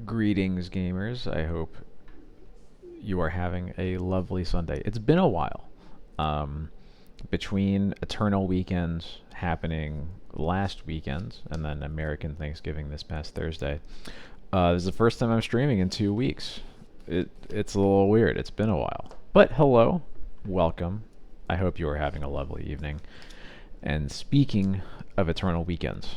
Greetings, gamers. I hope you are having a lovely Sunday. It's been a while. Um, Between Eternal Weekends happening last weekend and then American Thanksgiving this past Thursday, this is the first time I'm streaming in 2 weeks. It's a little weird. It's been a while. But hello, welcome. I hope you are having a lovely evening. And speaking of Eternal Weekends,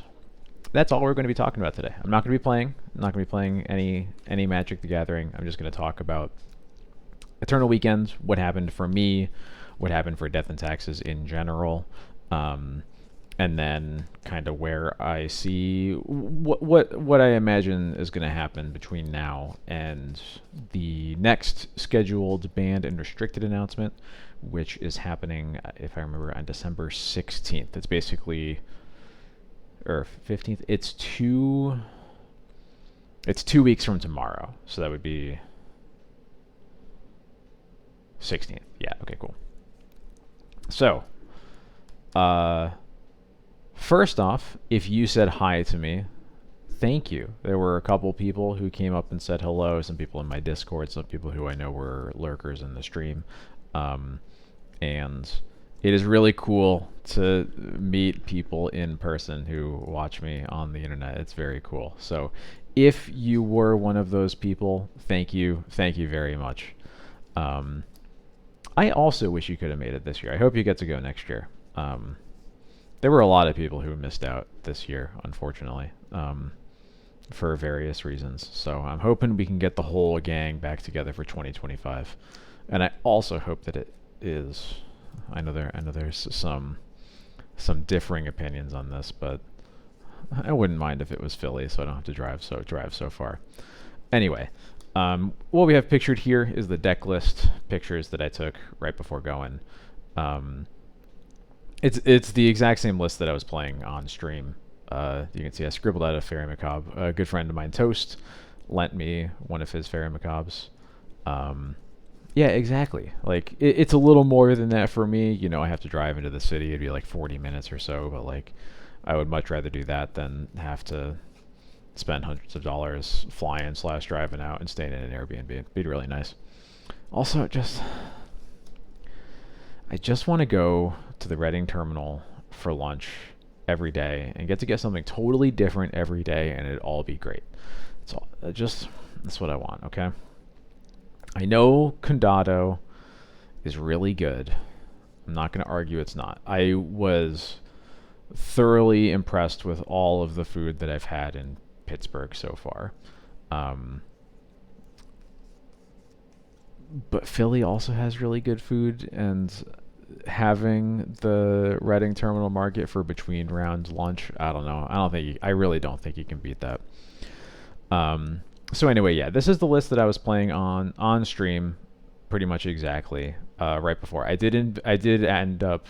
that's all we're going to be talking about today. I'm not going to be playing. I'm not going to be playing any Magic the Gathering. I'm just going to talk about Eternal Weekends, what happened for me, what happened for Death and Taxes in general, and then kind of where I see what I imagine is going to happen between now and the next scheduled banned and restricted announcement, which is happening, if I remember, on December 16th. It's basically, or 15th. It's 2 weeks from tomorrow, so that would be 16th. Yeah, okay, cool. So, first off, if you said hi to me, thank you. There were a couple people who came up and said hello, some people in my Discord, some people who I know were lurkers in the stream. And it is really cool to meet people in person who watch me on the internet. It's very cool. So if you were one of those people, thank you. Thank you very much. I also wish you could have made it this year. I hope you get to go next year. There were a lot of people who missed out this year, unfortunately, for various reasons. So I'm hoping we can get the whole gang back together for 2025. And I also hope that it is. I know there's some differing opinions on this, but I wouldn't mind if it was Philly, so I don't have to drive so far. Anyway, what we have pictured here is the deck list pictures that I took right before going. It's the exact same list that I was playing on stream. You can see I scribbled out a Fairy Macabre. A good friend of mine, Toast, lent me one of his Fairy Macabres. Yeah, exactly. Like, it's a little more than that for me. You know, I have to drive into the city. It'd be like 40 minutes or so, but like, I would much rather do that than have to spend hundreds of dollars flying / driving out and staying in an Airbnb. It'd be really nice. Also, I just want to go to the Reading terminal for lunch every day and get something totally different every day, and it'd all be great. That's what I want, okay? I know Condado is really good. I'm not going to argue it's not. I was thoroughly impressed with all of the food that I've had in Pittsburgh so far. But Philly also has really good food, and having the Reading Terminal Market for between round lunch, I don't know. I really don't think you can beat that. So anyway, yeah, this is the list that I was playing on stream, pretty much exactly right before. I did end up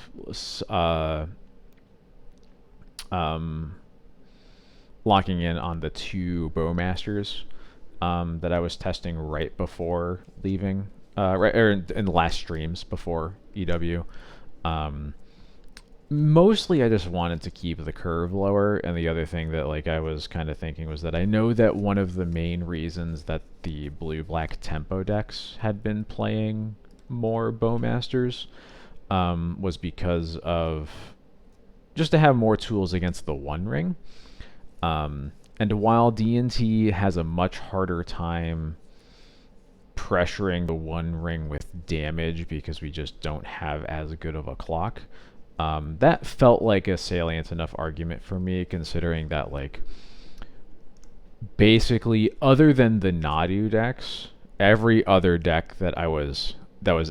locking in on the 2 Bowmasters that I was testing right before leaving, in the last streams before EW. Mostly I just wanted to keep the curve lower, and the other thing that like I was kind of thinking was that I know that one of the main reasons that the blue-black tempo decks had been playing more Bowmasters was because of just to have more tools against the One Ring. And while D&T has a much harder time pressuring the One Ring with damage because we just don't have as good of a clock, that felt like a salient enough argument for me, considering that like basically other than the Nadu decks, every other deck that was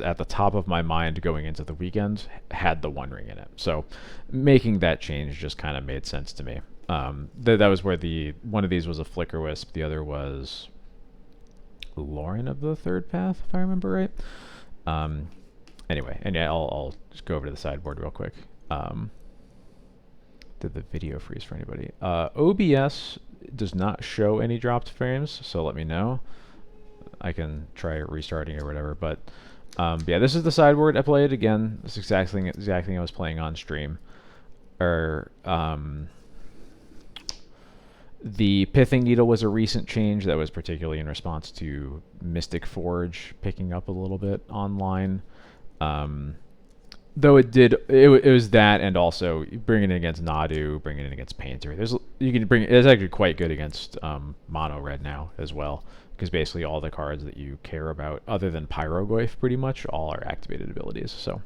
at the top of my mind going into the weekend had the One Ring in it. So making that change just kind of made sense to me. That was where one of these was a Flicker Wisp, the other was Lauren of the Third Path, if I remember right. Anyway, and yeah, I'll just go over to the sideboard real quick. Did the video freeze for anybody? OBS does not show any dropped frames, so let me know. I can try restarting or whatever. But yeah, this is the sideboard I played again. This is exactly I was playing on stream. The Pithing Needle was a recent change that was particularly in response to Mystic Forge picking up a little bit online. Um, though it was that, and also bringing it against Nadu, bringing it against Painter. It's actually quite good against Mono Red now as well, because basically all the cards that you care about, other than Pyroglyph, pretty much all are activated abilities. So.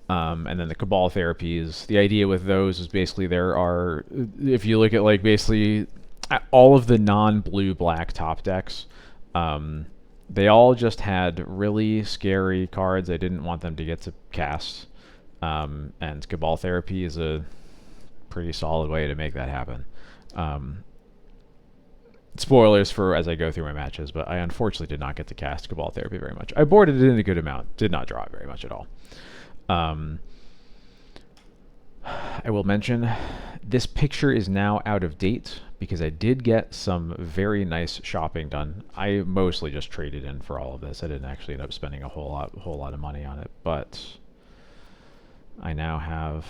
And then the Cabal therapies. The idea with those is basically if you look at like basically all of the non-blue black top decks, they all just had really scary cards. I didn't want them to get to cast, and Cabal therapy is a pretty solid way to make that happen. Spoilers for as I go through my matches, but I unfortunately did not get to cast Cabal therapy very much. I boarded it in a good amount, did not draw it very much at all. I will mention this picture is now out of date because I did get some very nice shopping done. I mostly just traded in for all of this. I didn't actually end up spending a whole lot of money on it, but I now have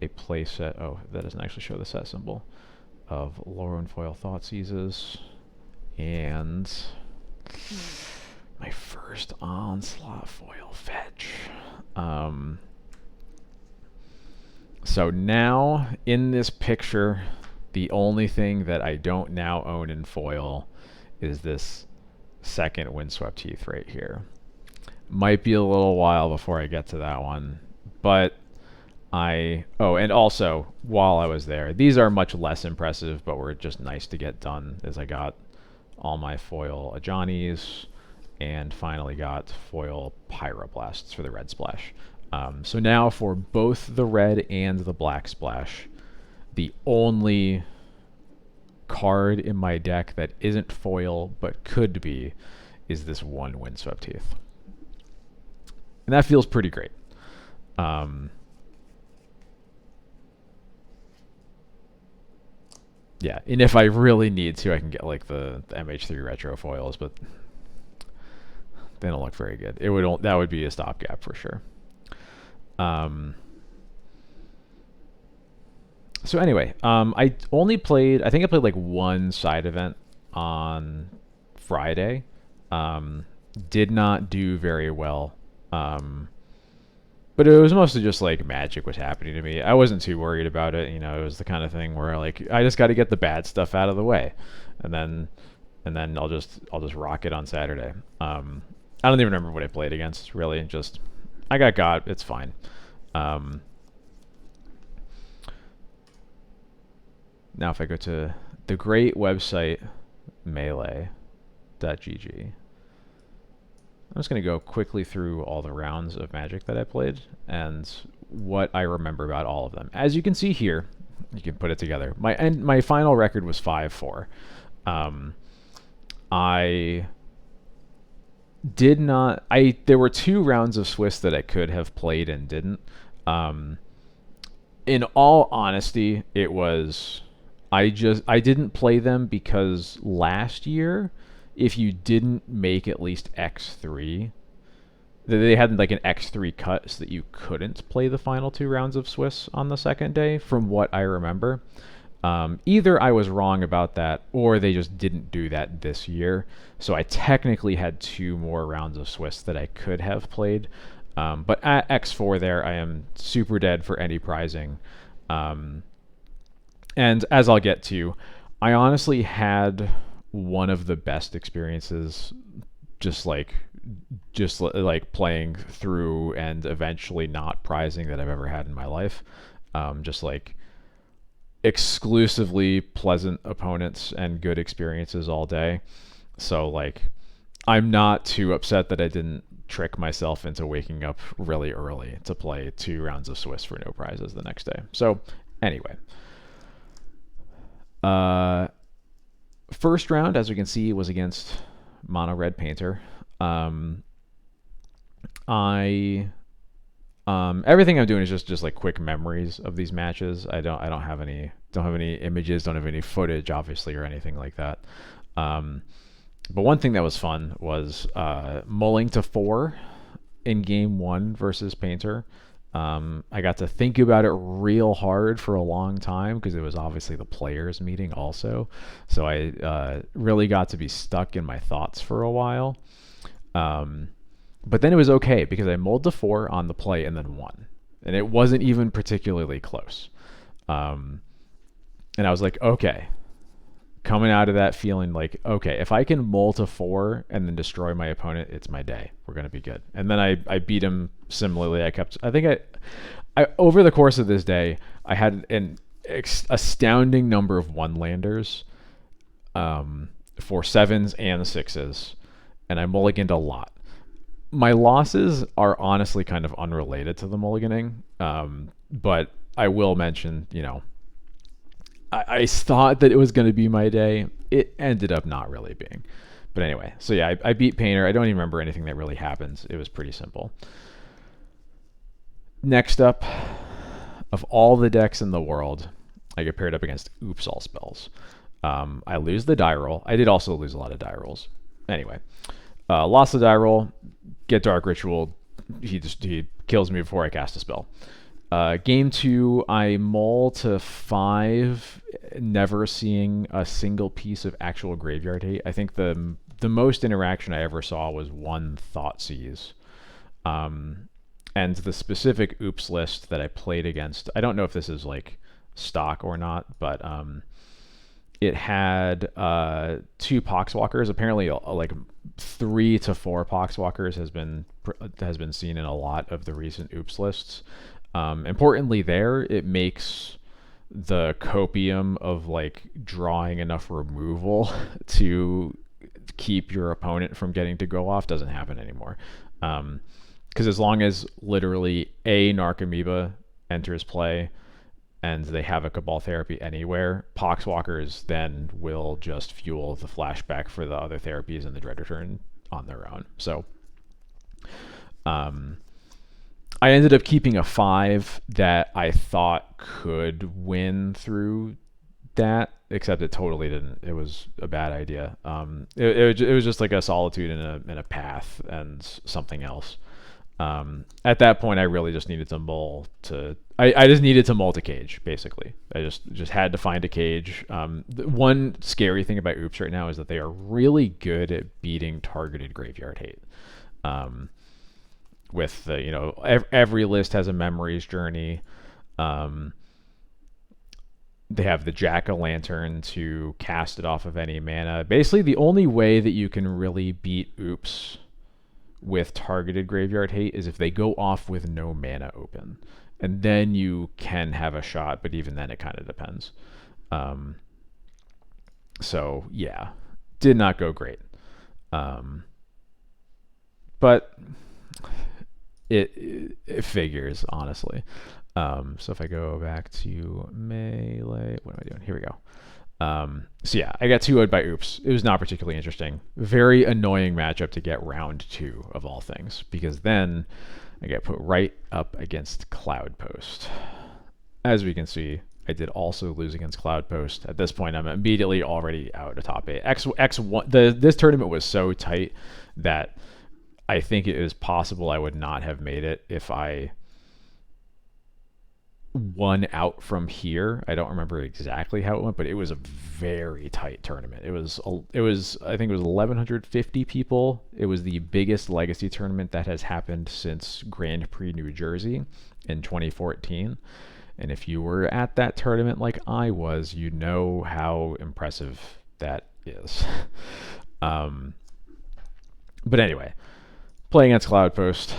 a play set. Oh, that doesn't actually show the set symbol of Lorwyn Foil Thoughtseizes and my first Onslaught Foil Fetch. So now in this picture, the only thing that I don't now own in foil is this second Windswept Heath right here. Might be a little while before I get to that one, but and also while I was there, these are much less impressive, but were just nice to get done, as I got all my foil Ajani's and finally got foil Pyroblasts for the red splash. So now for both the red and the black splash, the only card in my deck that isn't foil but could be is this one Windswept Heath. And that feels pretty great. Yeah, and if I really need to, I can get like the MH3 retro foils, but they don't look very good. That would be a stopgap for sure. So anyway, I think I played like one side event on Friday. Did not do very well. But it was mostly just like magic was happening to me. I wasn't too worried about it. You know, it was the kind of thing where like I just got to get the bad stuff out of the way, and then I'll just rock it on Saturday. I don't even remember what I played against. Really, just I got. It's fine. Now if I go to the great website melee.gg, I'm just going to go quickly through all the rounds of Magic that I played and what I remember about all of them. As you can see here, you can put it together. My final record was 5-4. There were 2 rounds of Swiss that I could have played and didn't. In all honesty, it was I didn't play them because last year, if you didn't make at least X3, they had like an X3 cut so that you couldn't play the final 2 rounds of Swiss on the second day, from what I remember. Either I was wrong about that, or they just didn't do that this year. So I technically had 2 more rounds of Swiss that I could have played. But at X4 there, I am super dead for any prizing. And as I'll get to, I honestly had one of the best experiences just like playing through and eventually not prizing that I've ever had in my life. Just like exclusively pleasant opponents and good experiences all day. So like I'm not too upset that I didn't trick myself into waking up really early to play 2 rounds of Swiss for no prizes the next day. So anyway, first round, as we can see, was against Mono Red Painter. Everything I'm doing is just like quick memories of these matches. I don't have any images, don't have any footage, obviously, or anything like that. But one thing that was fun was mulling to 4 in game 1 versus Painter. I got to think about it real hard for a long time because it was obviously the players meeting also. So I really got to be stuck in my thoughts for a while. But then it was okay because I mulled to 4 on the play and then won. And it wasn't even particularly close. And I was like, okay, coming out of that feeling like, okay, if I can mull to 4 and then destroy my opponent, it's my day. We're going to be good. And then I beat him similarly. I think I over the course of this day, I had an astounding number of one-landers for 7s and 6s, and I mulliganed a lot. My losses are honestly kind of unrelated to the mulliganing, but I will mention, I thought that it was going to be my day. It ended up not really being. But anyway, so yeah, I beat Painter. I don't even remember anything that really happened. It was pretty simple. Next up, of all the decks in the world, I get paired up against Oops All Spells. I lose the die roll. I did also lose a lot of die rolls. Anyway, lost the die roll, get Dark Ritual. He kills me before I cast a spell. Game 2, I mull to 5, never seeing a single piece of actual graveyard hate. I think the most interaction I ever saw was 1 Thoughtseize. And the specific Oops list that I played against, I don't know if this is like stock or not, but it had 2 Poxwalkers. Apparently, like 3 to 4 Poxwalkers has been seen in a lot of the recent Oops lists. Importantly there, it makes the copium of like drawing enough removal to keep your opponent from getting to go off doesn't happen anymore. Because as long as literally a Narcomoeba enters play and they have a Cabal Therapy anywhere, Poxwalkers then will just fuel the flashback for the other therapies in the Dread Return on their own. So I ended up keeping a 5 that I thought could win through that, except it totally didn't. It was a bad idea. It was just like a Solitude and a Path and something else. At that point, I really just needed to mull to. I just needed to mull to cage, basically. I just had to find a cage. One scary thing about Oops right now is that they are really good at beating targeted graveyard hate. With the, every list has a Memories Journey. They have the Jack-o'-lantern to cast it off of any mana. Basically, the only way that you can really beat Oops with targeted graveyard hate is if they go off with no mana open. And then you can have a shot, but even then it kind of depends. So, yeah. Did not go great. But it figures, honestly. So if I go back to Melee, what am I doing? Here we go. So yeah, I got 2-0'd by Oops. It was not particularly interesting. Very annoying matchup to get round 2 of all things, because then I get put right up against Cloudpost. As we can see, I did also lose against Cloudpost. At this point, I'm immediately already out of top 8. X1. This tournament was so tight that I think it is possible I would not have made it if I won out from here. I don't remember exactly how it went, but it was a very tight tournament. It was I think it was 1,150 people. It was the biggest Legacy tournament that has happened since Grand Prix New Jersey in 2014. And if you were at that tournament like I was, you know how impressive that is. But anyway, playing against Cloudpost,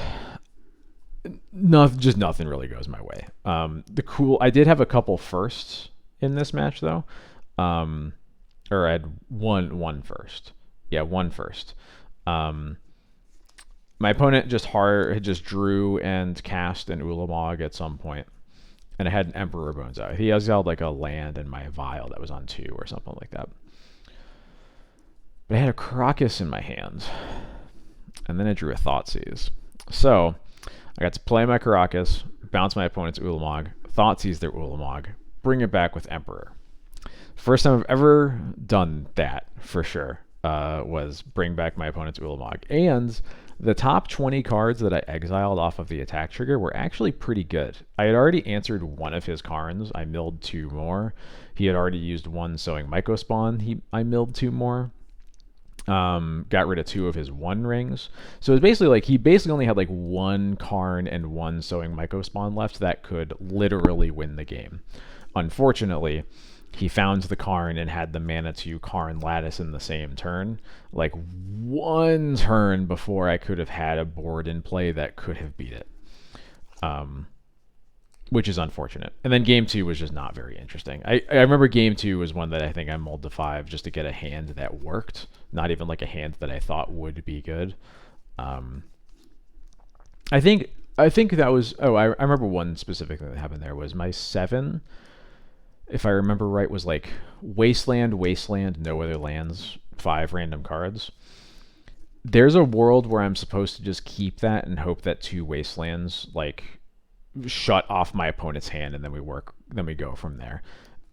nothing really goes my way. I did have a couple firsts in this match though, or I had one first. Yeah, one first. My opponent just drew and cast an Ulamog at some point, and I had an Emperor Bones out. He has held like a land in my vial that was on 2 or something like that. But I had a Crocus in my hand, and then I drew a Thoughtseize. So I got to play my Caracas, bounce my opponent's Ulamog, Thoughtseize their Ulamog, bring it back with Emperor. First time I've ever done that, for sure, was bring back my opponent's Ulamog. And The top 20 cards that I exiled off of the attack trigger were actually pretty good. I had already answered one of his Karns. I milled two more. He had already used one Sowing Mycospawn. I milled two more. Got rid of two of his One Rings. So it was basically like he basically only had like one Karn and one Sowing Mycospawn left that could literally win the game. Unfortunately, he found the Karn and had the mana to Karn Lattice in the same turn. Like one turn before I could have had a board in play that could have beat it. Which is unfortunate. And then game 2 was just not very interesting. I remember game 2 was one that I think I mulled to 5 just to get a hand that worked. Not even like a hand that I thought would be good. I think that was... Oh, I remember one specific thing that happened there was my 7... If I remember right, was like Wasteland, no other lands, 5 random cards. There's a world where I'm supposed to just keep that and hope that 2 Wastelands like shut off my opponent's hand, and then we go from there.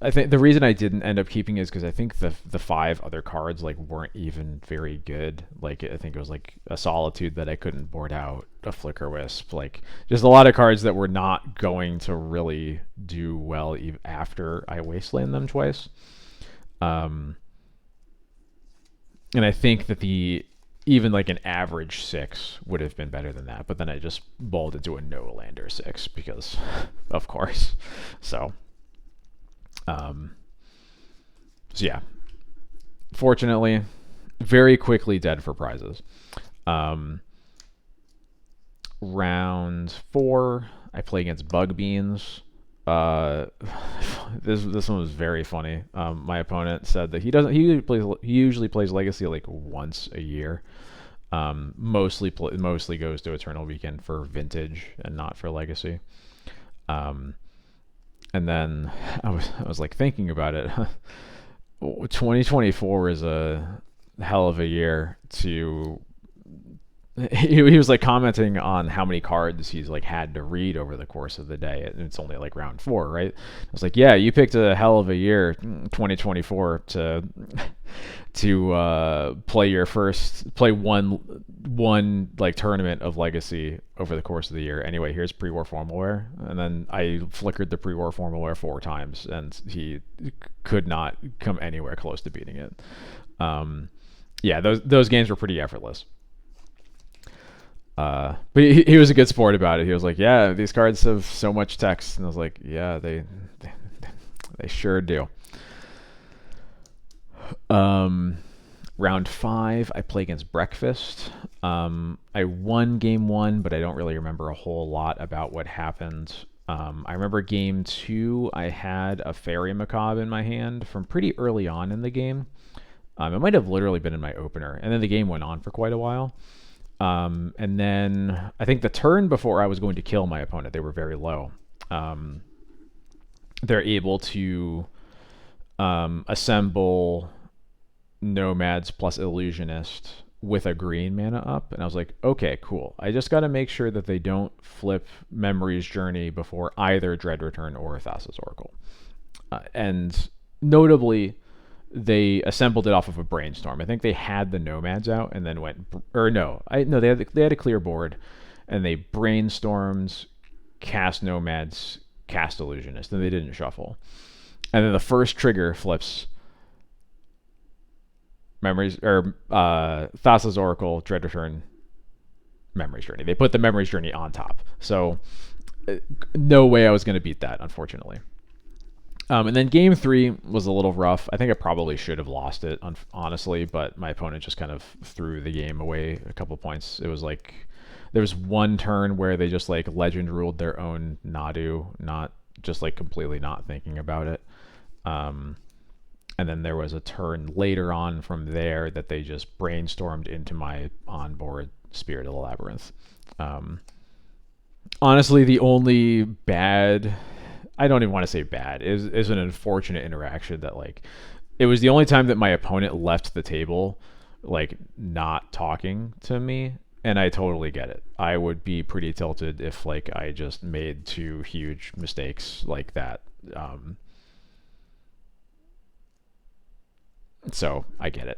I think the reason I didn't end up keeping is because I think the 5 other cards like weren't even very good. Like I think it was like a Solitude that I couldn't board out, a Flicker Wisp, like just a lot of cards that were not going to really do well even after I wasteland them twice. And I think that even like an average 6 would have been better than that, but then I just bowled into a no lander 6 because of course. So yeah, fortunately, very quickly dead for prizes. Round 4, I play against Bug Beans. This one was very funny. My opponent said that he usually plays Legacy like once a year. Mostly goes to Eternal Weekend for Vintage and not for Legacy. And then I was like thinking about it. 2024 is a hell of a year to... He was like commenting on how many cards he's like had to read over the course of the day, and it's only like round 4, right? I was like, yeah, you picked a hell of a year, 2024, to play one like tournament of Legacy over the course of the year. Anyway, here's pre-war formalware, and then I flickered the pre-war formalware 4 times, and he could not come anywhere close to beating it. Yeah, those games were pretty effortless. But he was a good sport about it. He was like, yeah, these cards have so much text. And I was like, yeah, they sure do. Round 5, I play against Breakfast. I won game 1, but I don't really remember a whole lot about what happened. I remember game 2, I had a Fairy Macabre in my hand from pretty early on in the game. It might have literally been in my opener. And then the game went on for quite a while. And then I think the turn before I was going to kill my opponent, they were very low. They're able to assemble Nomads plus Illusionist with a green mana up. And I was like, okay, cool. I just got to make sure that they don't flip Memory's Journey before either Dread Return or Thassa's Oracle. And notably, they assembled it off of a Brainstorm. I think they had the Nomads out and then they had a clear board, and they brainstormed, cast Nomads, cast Illusionist, and they didn't shuffle. And then the first trigger flips Thassa's Oracle, Dread Return, Memory's Journey. They put the Memory's Journey on top. So no way I was going to beat that, unfortunately. And then game 3 was a little rough. I think I probably should have lost it, honestly, but my opponent just kind of threw the game away a couple points. It was like there was one turn where they just like legend ruled their own Nadu, not just like completely not thinking about it. And then there was a turn later on from there that they just brainstormed into my onboard Spirit of the Labyrinth. Honestly, the only bad... I don't even want to say bad. It was an unfortunate interaction that like it was the only time that my opponent left the table like not talking to me, and I totally get it. I would be pretty tilted if like I just made 2 huge mistakes like that. So I get it.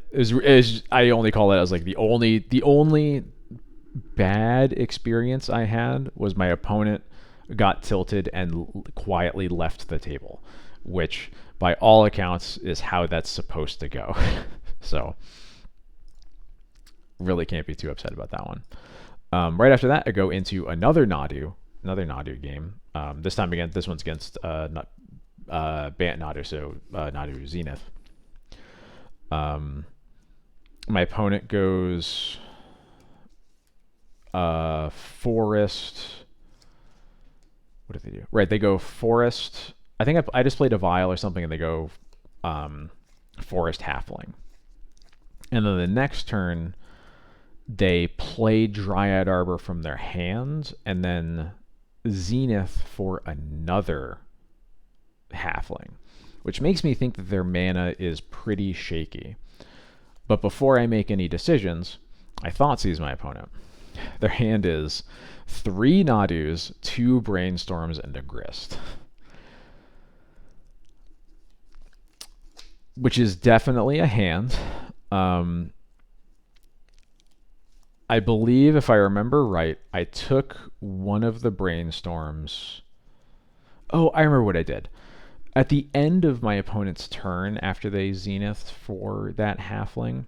I only call that as like the only bad experience I had was my opponent got tilted and quietly left the table, which by all accounts is how that's supposed to go. So really can't be too upset about that one. Right after that, I go into another Nadu game. This time again, this one's against Bant Nadu, so Nadu Zenith. My opponent goes Forest. What did they do? Right, they go Forest. I think I just played a Vial or something, and they go Forest Halfling. And then the next turn, they play Dryad Arbor from their hand, and then Zenith for another Halfling, which makes me think that their mana is pretty shaky. But before I make any decisions, I Thoughtseize my opponent. Their hand is 3 Nadus, 2 Brainstorms, and a Grist. Which is definitely a hand. I believe, if I remember right, I took one of the Brainstorms. Oh, I remember what I did. At the end of my opponent's turn, after they Zenith for that Halfling,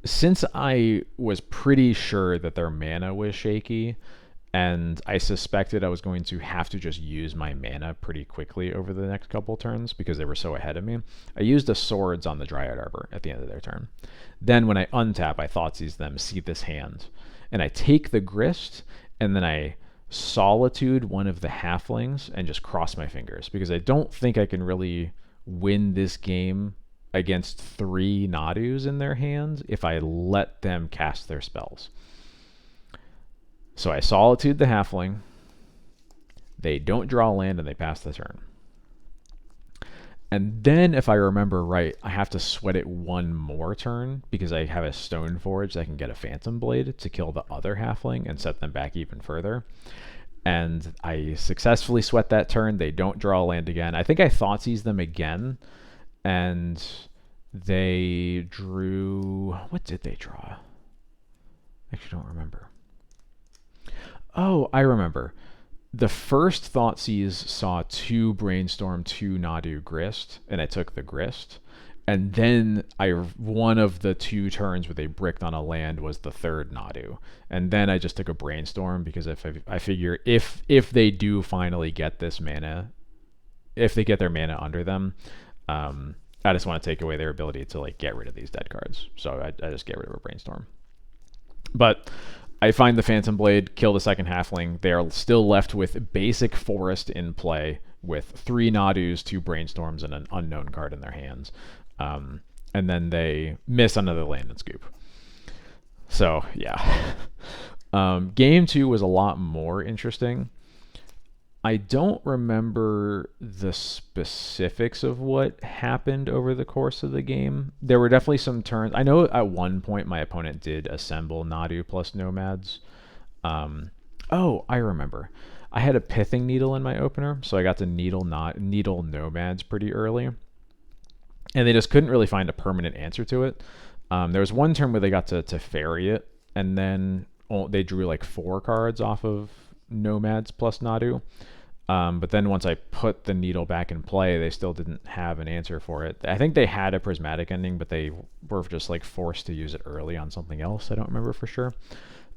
since I was pretty sure that their mana was shaky, and I suspected I was going to have to just use my mana pretty quickly over the next couple turns because they were so ahead of me, I used a Swords on the Dryad Arbor at the end of their turn. Then when I untap, I Thoughtseize them, see this hand, and I take the Grist, and then I Solitude one of the Halflings and just cross my fingers because I don't think I can really win this game against 3 Nadus in their hands if I let them cast their spells. So I Solitude the Halfling, they don't draw land, and they pass the turn. And then, if I remember right, I have to sweat it one more turn because I have a Stone Forge that can get a Phantom Blade to kill the other Halfling and set them back even further. And I successfully sweat that turn. They don't draw land again. I think I Thoughtseize them again, and they drew... What did they draw? I actually don't remember. Oh, I remember. The first Thoughtseize saw 2 Brainstorm, 2 Nadu Grist, and I took the Grist. And then one of the 2 turns where they bricked on a land was the third Nadu. And then I just took a Brainstorm because I figure if they do finally get this mana, if they get their mana under them, I just want to take away their ability to like get rid of these dead cards. So I just get rid of a Brainstorm. But I find the Phantom Blade, kill the second Halfling. They are still left with basic Forest in play with 3 Nadus, 2 Brainstorms, and an unknown card in their hands. And then they miss another land and scoop. So, yeah. Game 2 was a lot more interesting. I don't remember the specifics of what happened over the course of the game. There were definitely some turns. I know at one point my opponent did assemble Nadu plus Nomads. Oh, I remember. I had a Pithing Needle in my opener, so I got to needle Nomads pretty early. And they just couldn't really find a permanent answer to it. There was one turn where they got to Fairy it, and then they drew like 4 cards off of Nomads plus Nadu. But then once I put the needle back in play, they still didn't have an answer for it. I think they had a Prismatic Ending, but they were just like forced to use it early on something else. I don't remember for sure.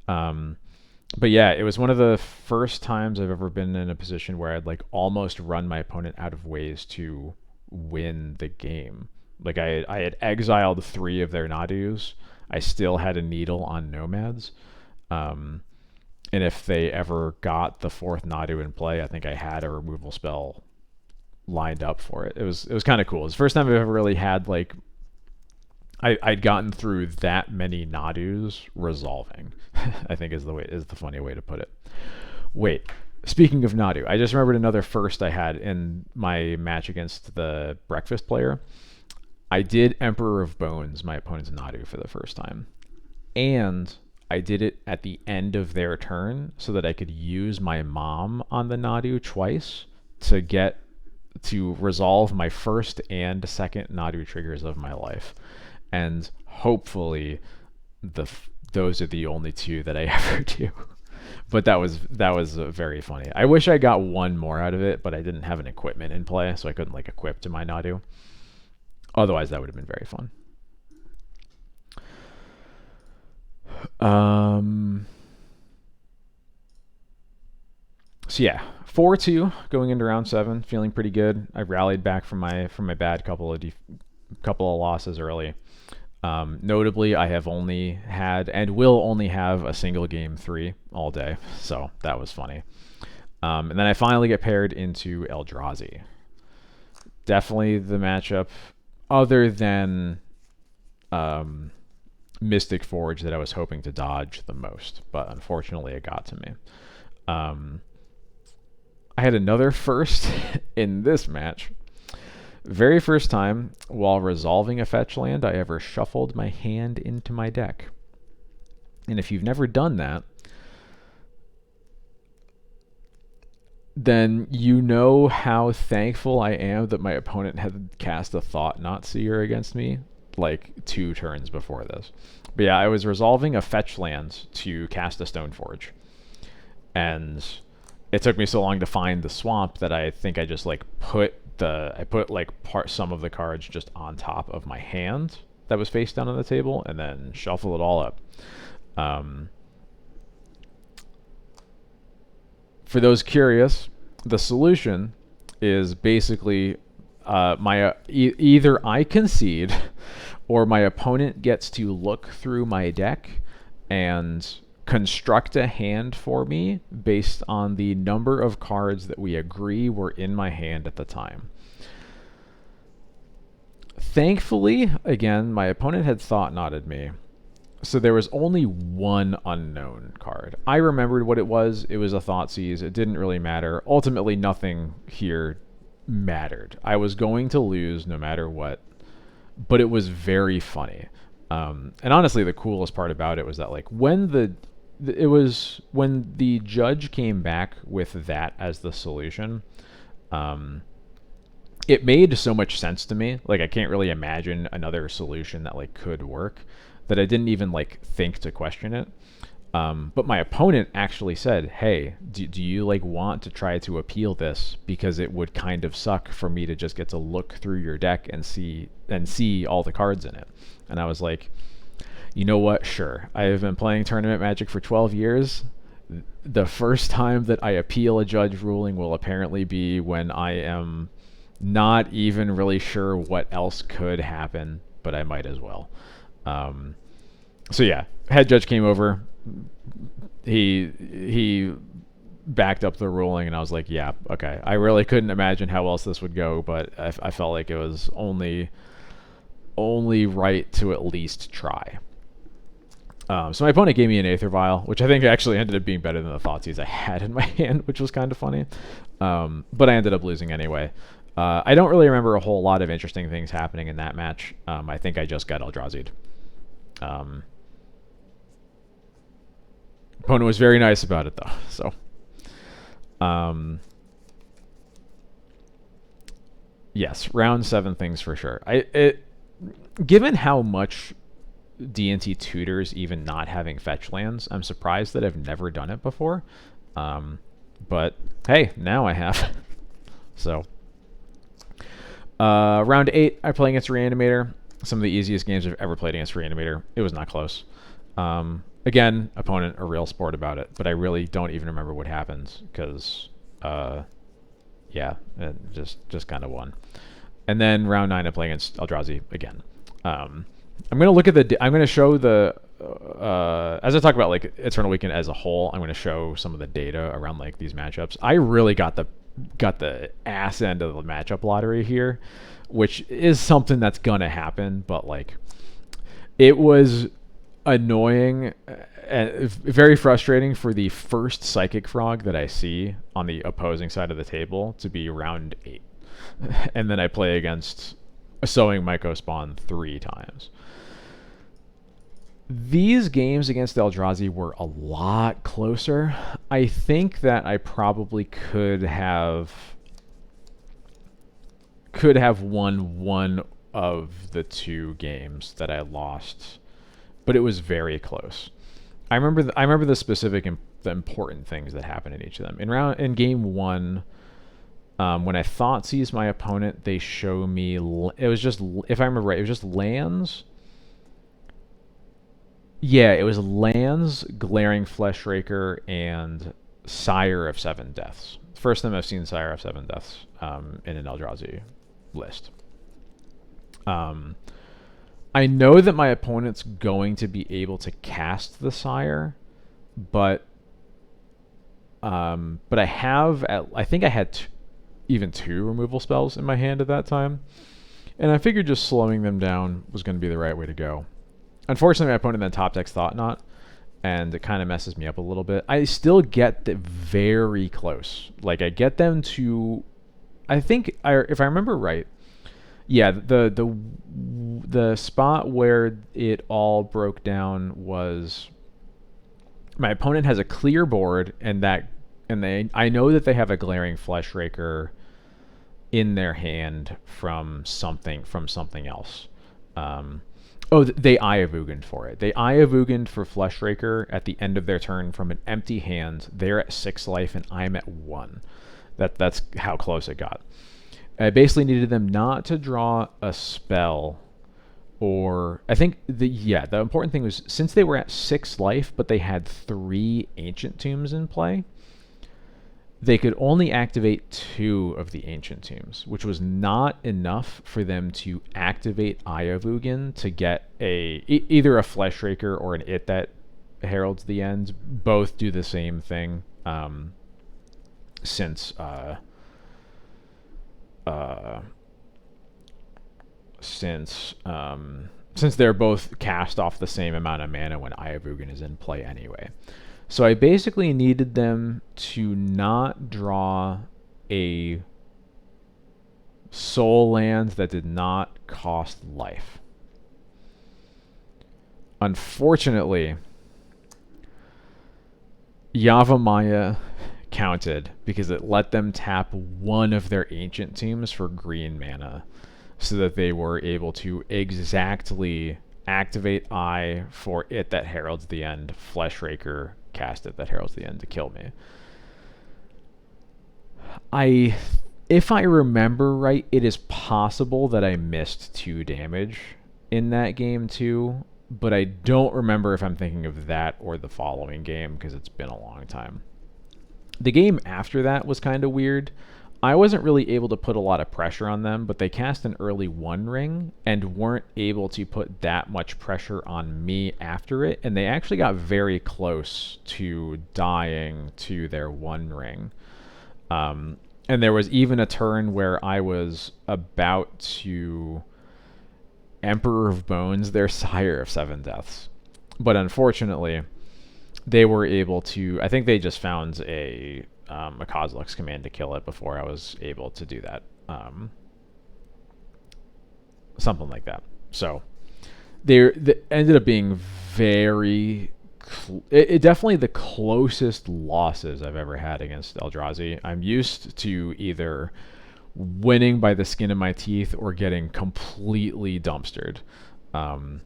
But yeah, it was one of the first times I've ever been in a position where I'd like almost run my opponent out of ways to win the game. Like I had exiled 3 of their Nadus. I still had a needle on Nomads. And if they ever got the 4th Nadu in play, I think I had a removal spell lined up for it. It was kind of cool. It's the first time I've ever really had like I'd gotten through that many Nadus resolving. I think is the funny way to put it. Wait, speaking of Nadu, I just remembered another first I had in my match against the Breakfast player. I did Emperor of Bones, my opponent's Nadu, for the first time, and I did it at the end of their turn so that I could use my mom on the Nadu twice to resolve my first and second Nadu triggers of my life. And hopefully those are the only two that I ever do. But that was very funny. I wish I got one more out of it, but I didn't have an equipment in play, so I couldn't like equip to my Nadu. Otherwise, that would have been very fun. So yeah, 4-2 going into round 7, feeling pretty good. I rallied back from my bad couple of losses early. Notably, I have only had and will only have a single game 3 all day, so that was funny. And then I finally get paired into Eldrazi. Definitely the matchup, other than Mystic Forge, that I was hoping to dodge the most, but unfortunately it got to me. I had another first in this match. Very first time, while resolving a fetch land, I ever shuffled my hand into my deck. And if you've never done that, then you know how thankful I am that my opponent had cast a Thought-Knot Seer against me like 2 turns before this. But yeah, I was resolving a fetch land to cast a Stoneforge. And it took me so long to find the swamp that I think I just like put some of the cards just on top of my hand that was face down on the table, and then shuffle it all up. For those curious, the solution is basically either I concede or my opponent gets to look through my deck and construct a hand for me based on the number of cards that we agree were in my hand at the time. Thankfully, again, my opponent had Thought-Knotted me, so there was only one unknown card. I remembered what it was. It was a Thoughtseize. It didn't really matter. Ultimately, nothing here mattered. I was going to lose no matter what, but it was very funny. And honestly, the coolest part about it was that like when the judge came back with that as the solution, it made so much sense to me. Like I can't really imagine another solution that like could work, that I didn't even like think to question it. But my opponent actually said, hey, do you like want to try to appeal this, because it would kind of suck for me to just get to look through your deck and see all the cards in it. And I was like, you know what? Sure. I have been playing tournament Magic for 12 years. The first time that I appeal a judge ruling will apparently be when I am not even really sure what else could happen, but I might as well. So yeah, head judge came over. He backed up the ruling, and I was like, yeah, okay. I really couldn't imagine how else this would go, but I felt like it was only right to at least try. So my opponent gave me an Aether Vial, which I think actually ended up being better than the Thoughtseize I had in my hand, which was kind of funny. But I ended up losing anyway. I don't really remember a whole lot of interesting things happening in that match. I think I just got Eldrazi'd. Opponent was very nice about it, though. So, yes, round 7 things for sure. Given how much D&T tutors even not having fetch lands, I'm surprised that I've never done it before. But hey, now I have. So, round 8, I play against Reanimator. Some of the easiest games I've ever played against Reanimator. It was not close. Again, opponent a real sport about it, but I really don't even remember what happened because, yeah, it just kind of won. And then round 9, I play against Eldrazi again. I'm gonna look at I'm gonna show the as I talk about like Eternal Weekend as a whole. I'm gonna show some of the data around like these matchups. I really got the ass end of the matchup lottery here, which is something that's gonna happen, but like it was annoying and very frustrating for the first Psychic Frog that I see on the opposing side of the table to be round 8. And then I play against a Sowing Mycospawn 3 times. These games against Eldrazi were a lot closer. I think that I probably could have won one of the 2 games that I lost, but it was very close. I remember the specific the important things that happened in each of them. In game one, when I thought seize my opponent, they show me it was just, if I remember right, it was just lands. Yeah, it was lands, Glaring Fleshraker, and Sire of Seven Deaths. First time I've seen Sire of Seven Deaths in an Eldrazi list. I know that my opponent's going to be able to cast the Sire, but I think I had even two removal spells in my hand at that time, and I figured just slowing them down was going to be the right way to go. Unfortunately, my opponent then top decks Thought Knot, and it kind of messes me up a little bit. I still get very close. Like, I get them to, I think, if I remember right, yeah, the spot where it all broke down was my opponent has a clear board, and I know that they have a Glaring Fleshraker in their hand from something else. They Eye of Ugin for it. They Eye of Ugin for Fleshraker at the end of their turn from an empty hand. They're at 6 life, and I'm at 1. That's how close it got. I basically needed them not to draw a spell, or I think the important thing was, since they were at 6 life, but they had 3 Ancient Tombs in play, they could only activate 2 of the Ancient Tombs, which was not enough for them to activate Eye of Ugin to get either a Fleshraker or an It that heralds the end. Both do the same thing, since they're both cast off the same amount of mana when Eye of Ugin is in play anyway. So I basically needed them to not draw a soul land that did not cost life. Unfortunately, Yavimaya counted because it let them tap one of their Ancient Tombs for green mana, so that they were able to exactly activate Eye for It that heralds the end, Fleshraker, cast It that heralds the end to kill me. If I remember right, it is possible that I missed 2 damage in that game too, but I don't remember if I'm thinking of that or the following game, because it's been a long time. The game after that was kind of weird. I wasn't really able to put a lot of pressure on them, but they cast an early One Ring and weren't able to put that much pressure on me after it, and they actually got very close to dying to their One Ring. And there was even a turn where I was about to Emperor of Bones their Sire of Seven Deaths, but unfortunately they were able to, I think they just found a Kozilek's command to kill it before I was able to do that. Something like that. So they ended up being very it definitely the closest losses I've ever had against Eldrazi. I'm used to either winning by the skin of my teeth or getting completely dumpstered. And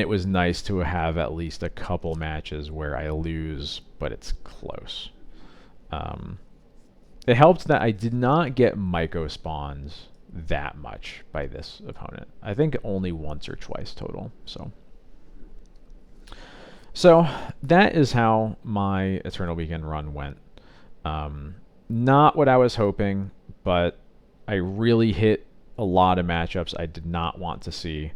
it was nice to have at least a couple matches where I lose, but it's close. It helped that I did not get Myco spawns that much by this opponent. I think only once or twice total. So that is how my Eternal Weekend run went. Not what I was hoping, but I really hit a lot of matchups I did not want to see,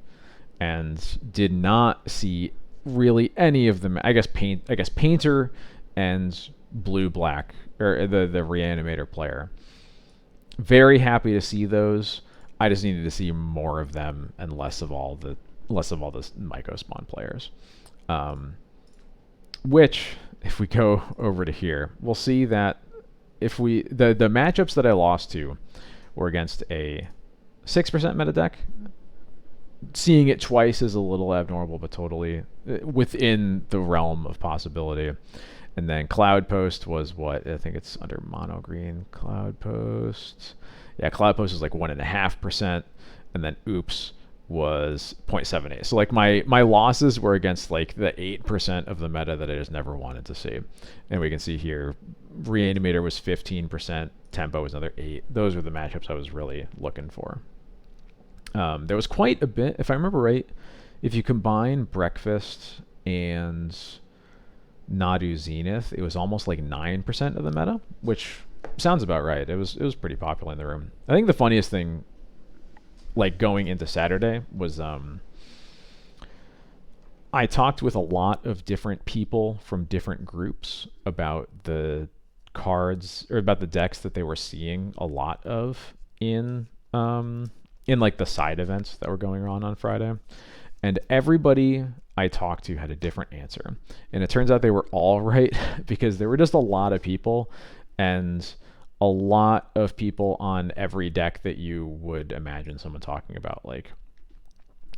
and did not see really any of them. I guess Painter and Blue-Black, or the Reanimator player. Very happy to see those. I just needed to see more of them and less of all the Myco spawn players. Which, if we go over to here, we'll see that if the matchups that I lost to were against a 6% meta deck. Seeing it twice is a little abnormal, but totally within the realm of possibility. And then Cloud Post was what? I think it's under mono green. Cloud Post. Yeah, Cloud Post is like 1.5%. And then Oops was 0.78. So like my losses were against like the 8% of the meta that I just never wanted to see. And we can see here, Reanimator was 15%, Tempo was another 8. Those are the matchups I was really looking for. There was quite a bit, if I remember right, if you combine Breakfast and Nadu Zenith, it was almost like 9% of the meta, which sounds about right. It was pretty popular in the room. I think the funniest thing, like going into Saturday, was I talked with a lot of different people from different groups about the cards or about the decks that they were seeing a lot of in like the side events that were going on Friday. And everybody I talked to had a different answer. And it turns out they were all right because there were just a lot of people and a lot of people on every deck that you would imagine someone talking about. Like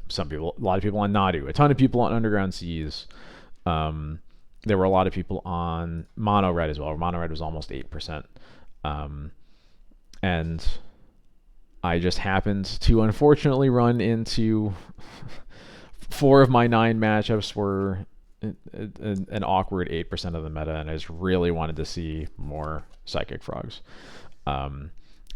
some people, a lot of people on Nadu, a ton of people on Underground Seas. There were a lot of people on Mono Red as well. Mono Red was almost 8%. And I just happened to unfortunately run into 4 of my 9 matchups were an awkward 8% of the meta, and I just really wanted to see more Psychic Frogs.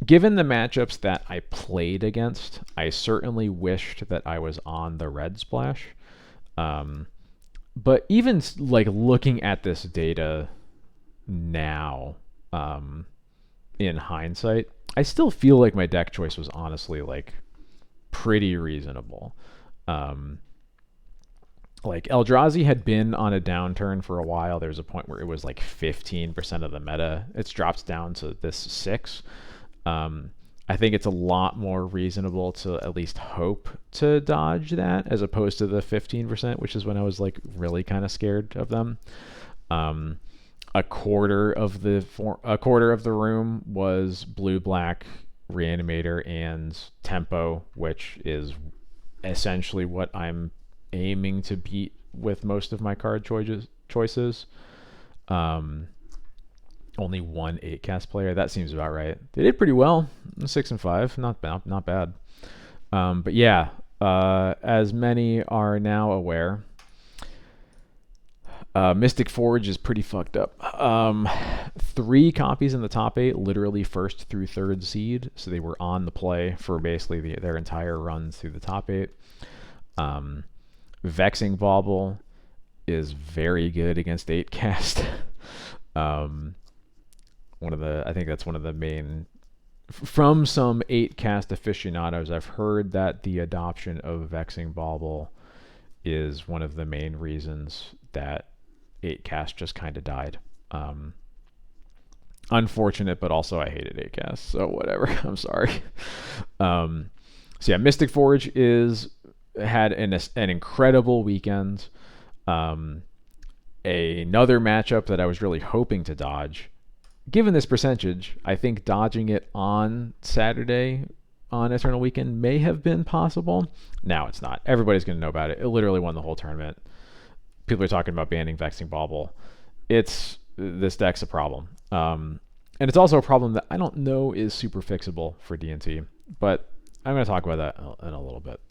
Given the matchups that I played against, I certainly wished that I was on the Red Splash. But even like looking at this data now, in hindsight, I still feel like my deck choice was honestly like pretty reasonable. Like Eldrazi had been on a downturn for a while. There was a point where it was like 15% of the meta. It's dropped down to this 6. I think it's a lot more reasonable to at least hope to dodge that as opposed to the 15%, which is when I was like really kind of scared of them. A quarter of the room was blue, black, Reanimator, and Tempo, which is essentially what I'm aiming to beat with most of my card choices. Only one 8-cast player. That seems about right. They did pretty well. 6 and 5. Not bad. But yeah, as many are now aware, Mystic Forge is pretty fucked up. 3 copies in the top 8, literally 1st through 3rd seed. So they were on the play for basically their entire runs through the top 8. Vexing Bauble is very good against 8-cast. I think that's one of the main, from some 8-cast aficionados, I've heard that the adoption of Vexing Bauble is one of the main reasons that 8-cast just kind of died. Unfortunate, but also I hated 8-cast, so whatever. I'm sorry. So yeah, Mystic Forge had an incredible weekend. Another matchup that I was really hoping to dodge. Given this percentage, I think dodging it on Saturday on Eternal Weekend may have been possible. Now it's not. Everybody's going to know about it. It literally won the whole tournament. People are talking about banning Vexing Bauble. This deck's a problem. And it's also a problem that I don't know is super fixable for D&T, but I'm going to talk about that in a little bit.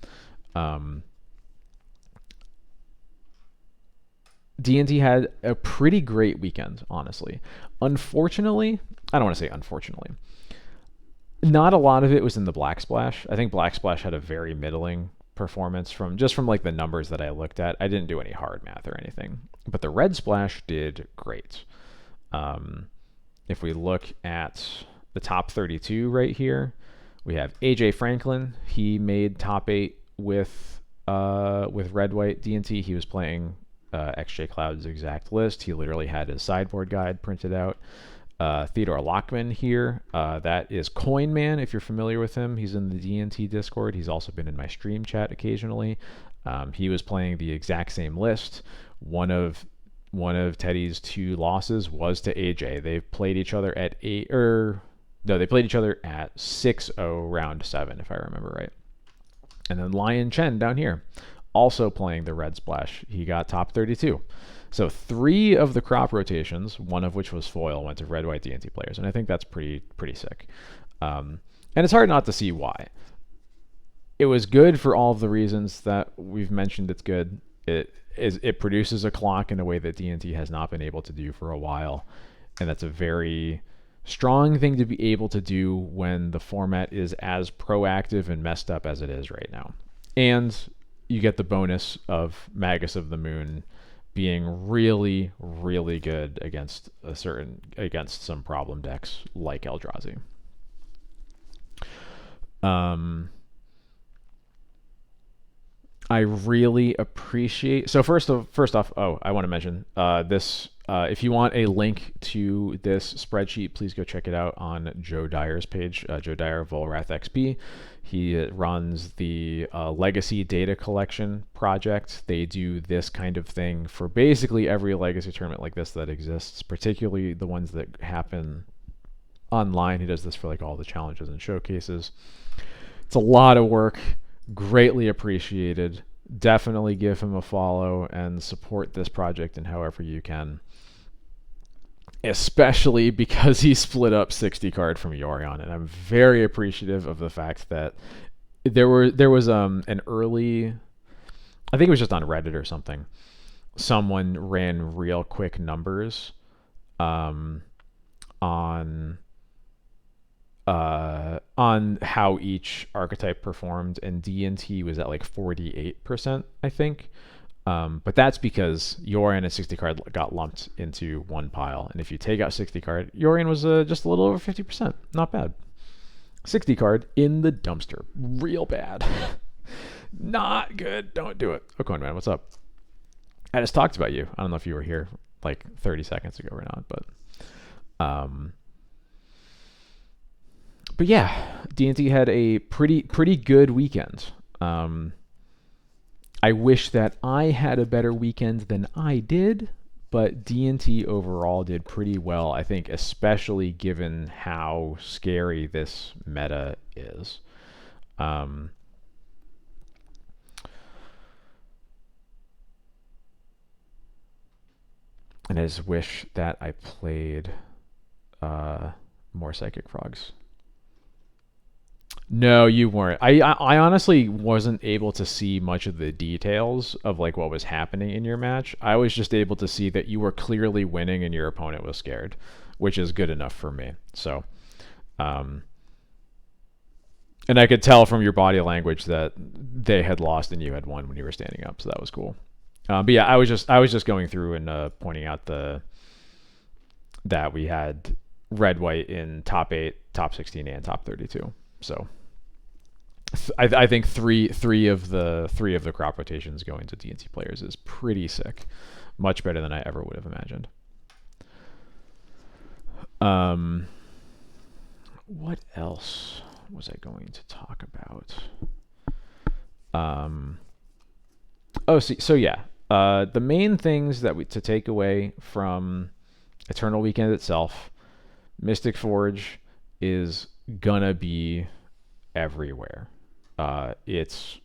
D&T had a pretty great weekend, honestly. Unfortunately, I don't want to say unfortunately, not a lot of it was in the Black Splash. I think Black Splash had a very middling performance from like the numbers that I looked at. I didn't do any hard math or anything, but the Red Splash did great. If we look at the top 32 right here, we have AJ Franklin. He made top 8 with Red White D&T. He was playing XJ Cloud's exact list. He literally had his sideboard guide printed out. Theodore Lockman here. That is Coin Man, if you're familiar with him. He's in the D&T Discord. He's also been in my stream chat occasionally. He was playing the exact same list. One of Teddy's 2 losses was to AJ. They played each other at 6-0 round 7, if I remember right. And then Lion Chen down here, also playing the Red Splash. He got top 32. So 3 of the crop rotations, one of which was foil, went to Red White D&T players, and I think that's pretty sick. And it's hard not to see why. it was good for all of the reasons that we've mentioned. It's good. It produces a clock in a way that D&T has not been able to do for a while, and that's a very strong thing to be able to do when the format is as proactive and messed up as it is right now. And you get the bonus of Magus of the Moon being really, really good against some problem decks like Eldrazi. I really appreciate. So first off, I want to mention this. If you want a link to this spreadsheet, please go check it out on Joe Dyer's page, Joe Dyer Volrath XP. He runs the Legacy Data Collection project. They do this kind of thing for basically every Legacy tournament like this that exists, particularly the ones that happen online. He does this for like all the challenges and showcases. It's a lot of work. Greatly appreciated. Definitely give him a follow and support this project in however you can. Especially because he split up 60 card from Yorion, and I'm very appreciative of the fact that there was an early, I think it was just on Reddit or something. Someone ran real quick numbers on how each archetype performed, and D&T was at like 48%, I think. But that's because Yorion and 60 card got lumped into one pile, and if you take out 60 card, Yorion was just a little over 50%. Not bad. 60 card in the dumpster. Real bad. Not good. Don't do it. Ocoin Man, what's up? I just talked about you. I don't know if you were here like 30 seconds ago or not, but yeah, D&T had a pretty good weekend. I wish that I had a better weekend than I did, but D&T overall did pretty well, I think, especially given how scary this meta is. And I just wish that I played more Psychic Frogs. No, you weren't. I honestly wasn't able to see much of the details of like what was happening in your match. I was just able to see that you were clearly winning and your opponent was scared, which is good enough for me. So, and I could tell from your body language that they had lost and you had won when you were standing up. So that was cool. But yeah, I was just going through and pointing out that we had red white in top 8, top 16, and top 32. So I think three of the crop rotations going to D&T players is pretty sick. Much better than I ever would have imagined. What else was I going to talk about? The main things that to take away from Eternal Weekend itself, Mystic Forge is gonna be everywhere. It's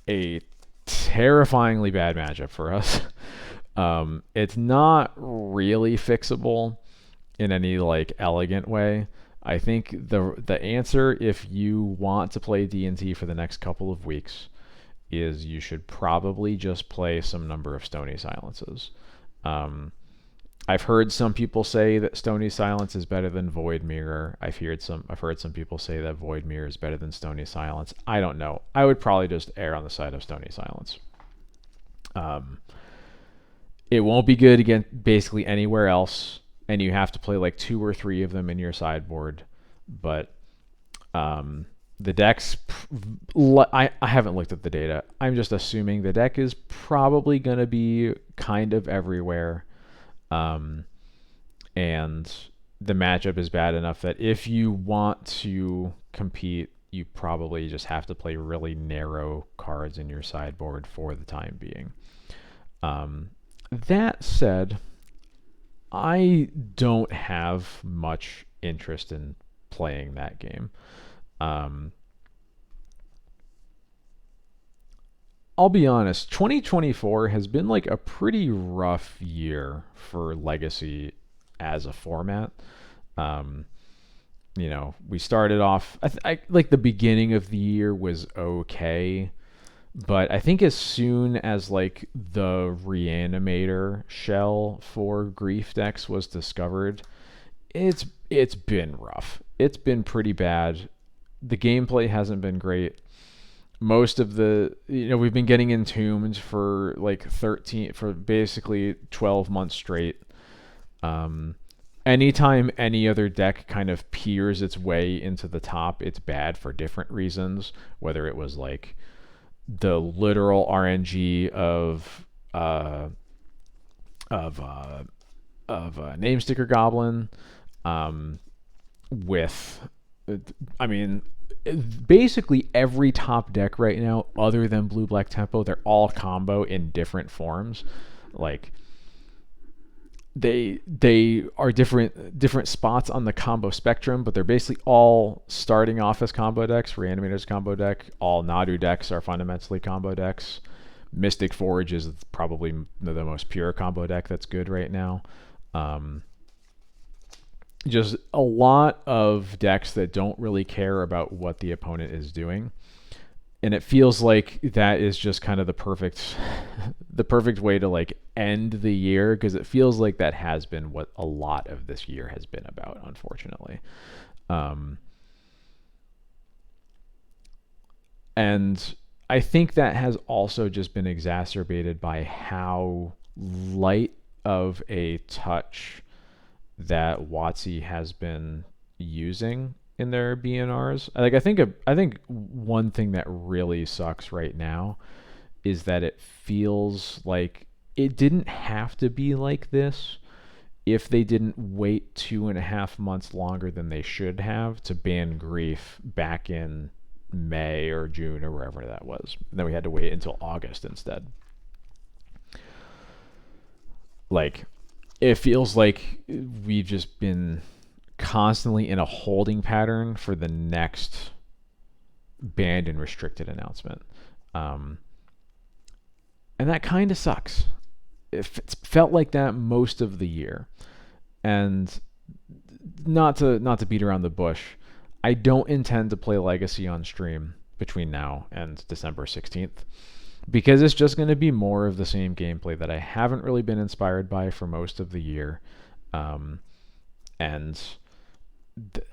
a terrifyingly bad matchup for us. It's not really fixable in any like elegant way. I think the answer, if you want to play D&T for the next couple of weeks, is you should probably just play some number of Stony Silences. I've heard some people say that Stony Silence is better than Void Mirror. I've heard some people say that Void Mirror is better than Stony Silence. I don't know. I would probably just err on the side of Stony Silence. It won't be good against basically anywhere else, and you have to play like 2 or 3 of them in your sideboard. But the decks, I haven't looked at the data. I'm just assuming the deck is probably going to be kind of everywhere. And the matchup is bad enough that if you want to compete, you probably just have to play really narrow cards in your sideboard for the time being. That said, I don't have much interest in playing that game. I'll be honest, 2024 has been like a pretty rough year for Legacy as a format. You know, we started off. I like the beginning of the year was okay, but I think as soon as like the Reanimator shell for Grief decks was discovered, it's been rough. It's been pretty bad. The gameplay hasn't been great. Most of the, you know, we've been getting entombed for like 13 for basically 12 months straight. Um, Anytime any other deck kind of peers its way into the top, it's bad for different reasons. Whether it was like the literal RNG of uh, Name Sticker Goblin, um, with, I mean, basically every top deck right now, other than Blue Black Tempo, they're all combo in different forms. Like they are different spots on the combo spectrum, but they're basically all starting off as combo decks. Reanimator's combo deck. All Nadu decks are fundamentally combo decks. Mystic Forge is probably the most pure combo deck that's good right now. Just a lot of decks that don't really care about what the opponent is doing, and it feels like that is just kind of the perfect way to like end the year, because it feels like that has been what a lot of this year has been about, unfortunately. And I think that has also just been exacerbated by how light of a touch that WotC has been using in their BNRs. Like I think one thing that really sucks right now is that it feels like it didn't have to be like this if they didn't wait 2.5 months longer than they should have to ban Grief back in May or June or wherever that was. And then we had to wait until August instead. Like, it feels like we've just been constantly in a holding pattern for the next banned and restricted announcement. And that kind of sucks. It's felt like that most of the year. And not to beat around the bush, I don't intend to play Legacy on stream between now and December 16th, because it's just going to be more of the same gameplay that I haven't really been inspired by for most of the year. And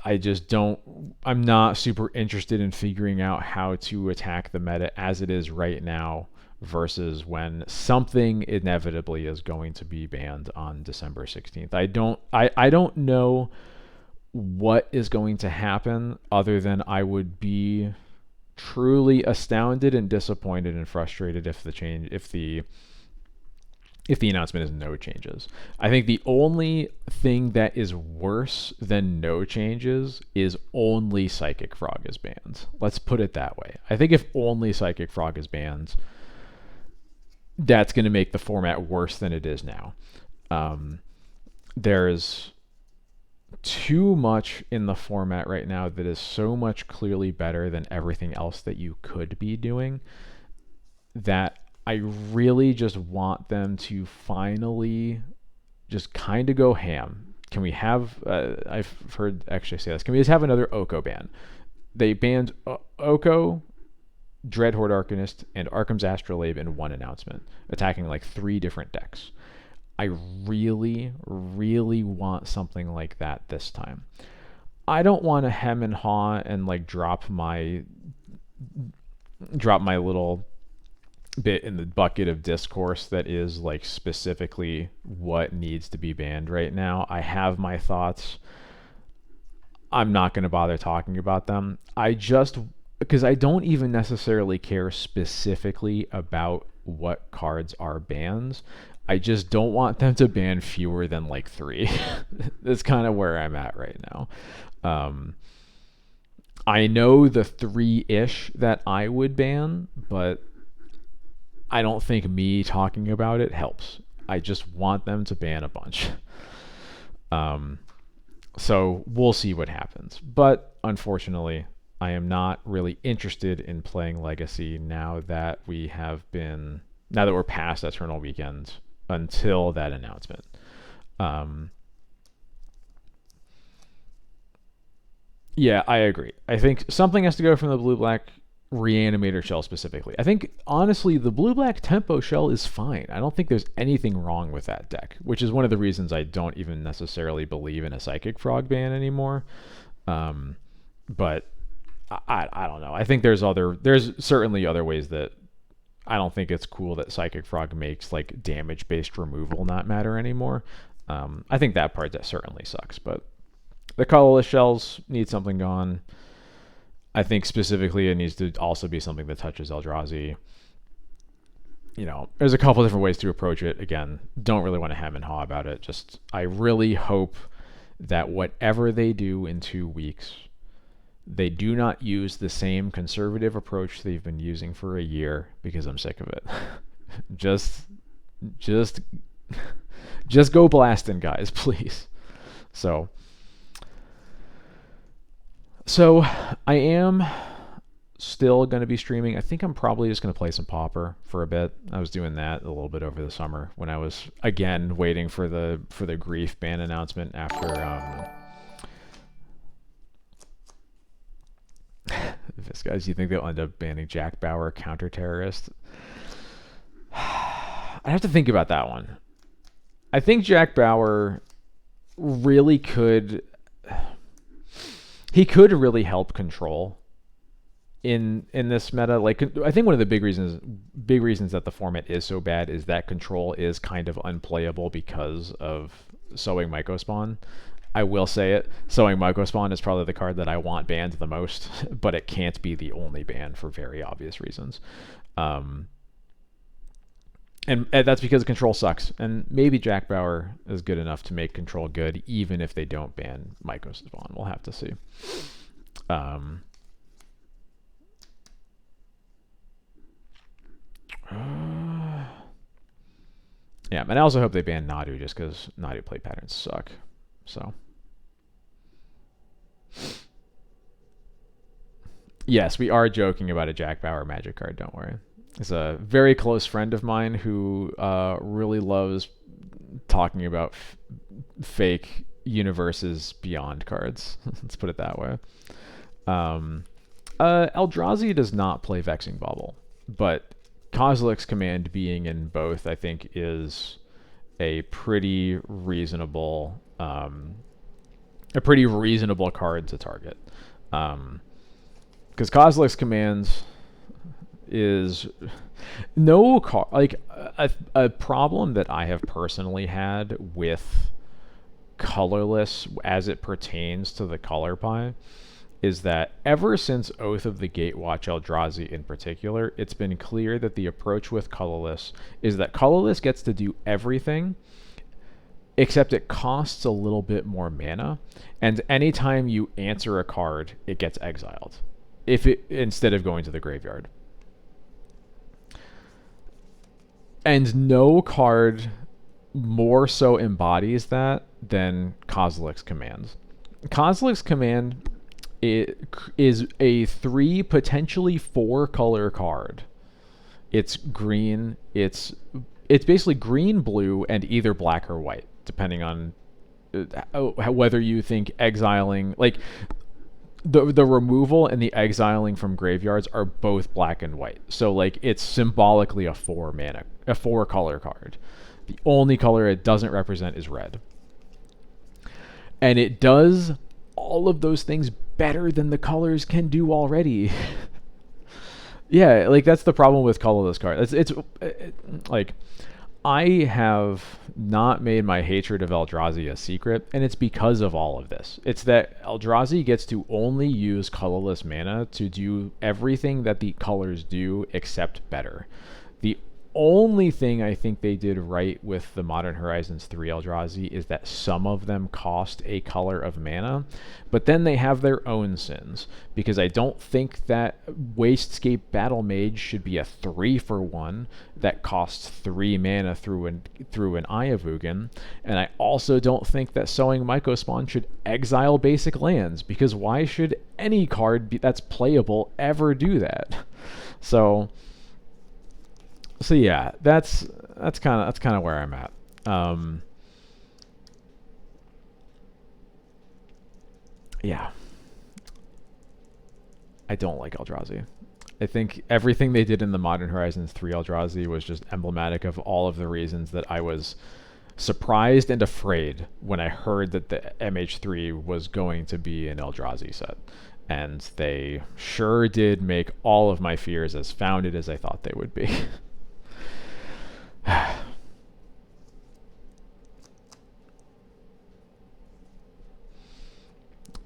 I just don't, I'm not super interested in figuring out how to attack the meta as it is right now versus when something inevitably is going to be banned on December 16th. I don't know what is going to happen, other than I would be truly astounded and disappointed and frustrated if the announcement is no changes. I think the only thing that is worse than no changes is only Psychic Frog is banned. Let's put it that way. I think if only Psychic Frog is banned, that's going to make the format worse than it is now. There's too much in the format right now that is so much clearly better than everything else that you could be doing, that I really just want them to finally just kind of go ham. Can we have, I've heard actually say this, can we just have another Oko ban? They banned Oko, Dreadhorde Arcanist, and Arkham's Astrolabe in one announcement, attacking like 3 different decks. I really, really want something like that this time. I don't want to hem and haw and like drop my little bit in the bucket of discourse that is like specifically what needs to be banned right now. I have my thoughts. I'm not going to bother talking about them. Because I don't even necessarily care specifically about what cards are banned. I just don't want them to ban fewer than like 3. That's kind of where I'm at right now. I know the 3-ish that I would ban, but I don't think me talking about it helps. I just want them to ban a bunch. So we'll see what happens. But unfortunately, I am not really interested in playing Legacy now that we're past Eternal Weekend until that announcement. Yeah, I agree. I think something has to go from the blue black reanimator shell specifically. I think honestly the blue black tempo shell is fine. I don't think there's anything wrong with that deck, which is one of the reasons I don't even necessarily believe in a psychic frog ban anymore. Um, but I don't know. I think there's certainly other ways that I don't think it's cool that psychic frog makes like damage based removal not matter anymore. I think that part that certainly sucks, but the colorless shells need something gone. I think specifically it needs to also be something that touches Eldrazi. You know, there's a couple different ways to approach it. Again, don't really want to hem and haw about it. Just, I really hope that whatever they do in 2 weeks, they do not use the same conservative approach they've been using for a year, because I'm sick of it. just, just, just go blasting, guys, please. So I am still going to be streaming. I think I'm probably just going to play some Pauper for a bit. I was doing that a little bit over the summer when I was again waiting for the Grief ban announcement after this, guys. You think they'll end up banning Jack Bauer counter terrorist? I have to think about that one. I think Jack Bauer really could. He could really help control in this meta. Like, I think one of the big reasons that the format is so bad is that control is kind of unplayable because of Sowing Mycospawn. I will say it. Sowing Mycospawn is probably the card that I want banned the most, but it can't be the only ban for very obvious reasons. And that's because control sucks. And maybe Jack Bauer is good enough to make control good, even if they don't ban Mycospawn. We'll have to see. Yeah, and I also hope they ban Nadu, just because Nadu play patterns suck. So, yes, we are joking about a Jack Bauer Magic card. Don't worry. It's a very close friend of mine who really loves talking about fake universes beyond cards. Let's put it that way. Eldrazi does not play Vexing Bubble, but Kozilek's Command being in both, I think, is a pretty reasonable card to target. Because Kozilek's Command is no card, like a problem that I have personally had with colorless as it pertains to the color pie is that ever since Oath of the Gatewatch Eldrazi in particular, it's been clear that the approach with colorless is that colorless gets to do everything, except it costs a little bit more mana, and anytime you answer a card, it gets exiled instead of going to the graveyard. And no card more so embodies that than Kozilek's Command. Kozilek's Command is a 3, potentially 4 color card. It's green. It's basically green, blue, and either black or white, depending on whether you think exiling, like the removal and the exiling from graveyards are both black and white. So like it's symbolically a 4 color card. The only color it doesn't represent is red. And it does all of those things better than the colors can do already. Yeah, like that's the problem with colorless cards. It's like I have not made my hatred of Eldrazi a secret, and it's because of all of this. It's that Eldrazi gets to only use colorless mana to do everything that the colors do except better. The only thing I think they did right with the Modern Horizons 3 Eldrazi is that some of them cost a color of mana, but then they have their own sins, because I don't think that Wastscape Battle Mage should be a 3-for-1 that costs 3 mana through an Eye of Ugin, and I also don't think that Sowing Mycospawn should exile basic lands, because why should any card that's playable ever do that? So yeah, that's kind of where I'm at. Yeah, I don't like Eldrazi. I think everything they did in the Modern Horizons 3 Eldrazi was just emblematic of all of the reasons that I was surprised and afraid when I heard that the MH3 was going to be an Eldrazi set. And they sure did make all of my fears as founded as I thought they would be.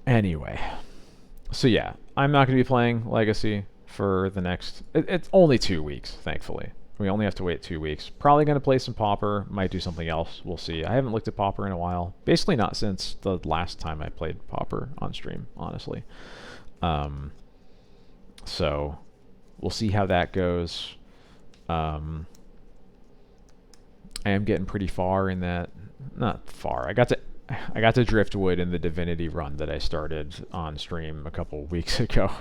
Anyway, so yeah, I'm not going to be playing Legacy for the next... It's only 2 weeks, thankfully. We only have to wait 2 weeks. Probably going to play some Pauper. Might do something else. We'll see. I haven't looked at Pauper in a while. Basically not since the last time I played Pauper on stream, honestly. So we'll see how that goes. I am getting pretty far in that. Not far. I got to Driftwood in the Divinity run that I started on stream a couple weeks ago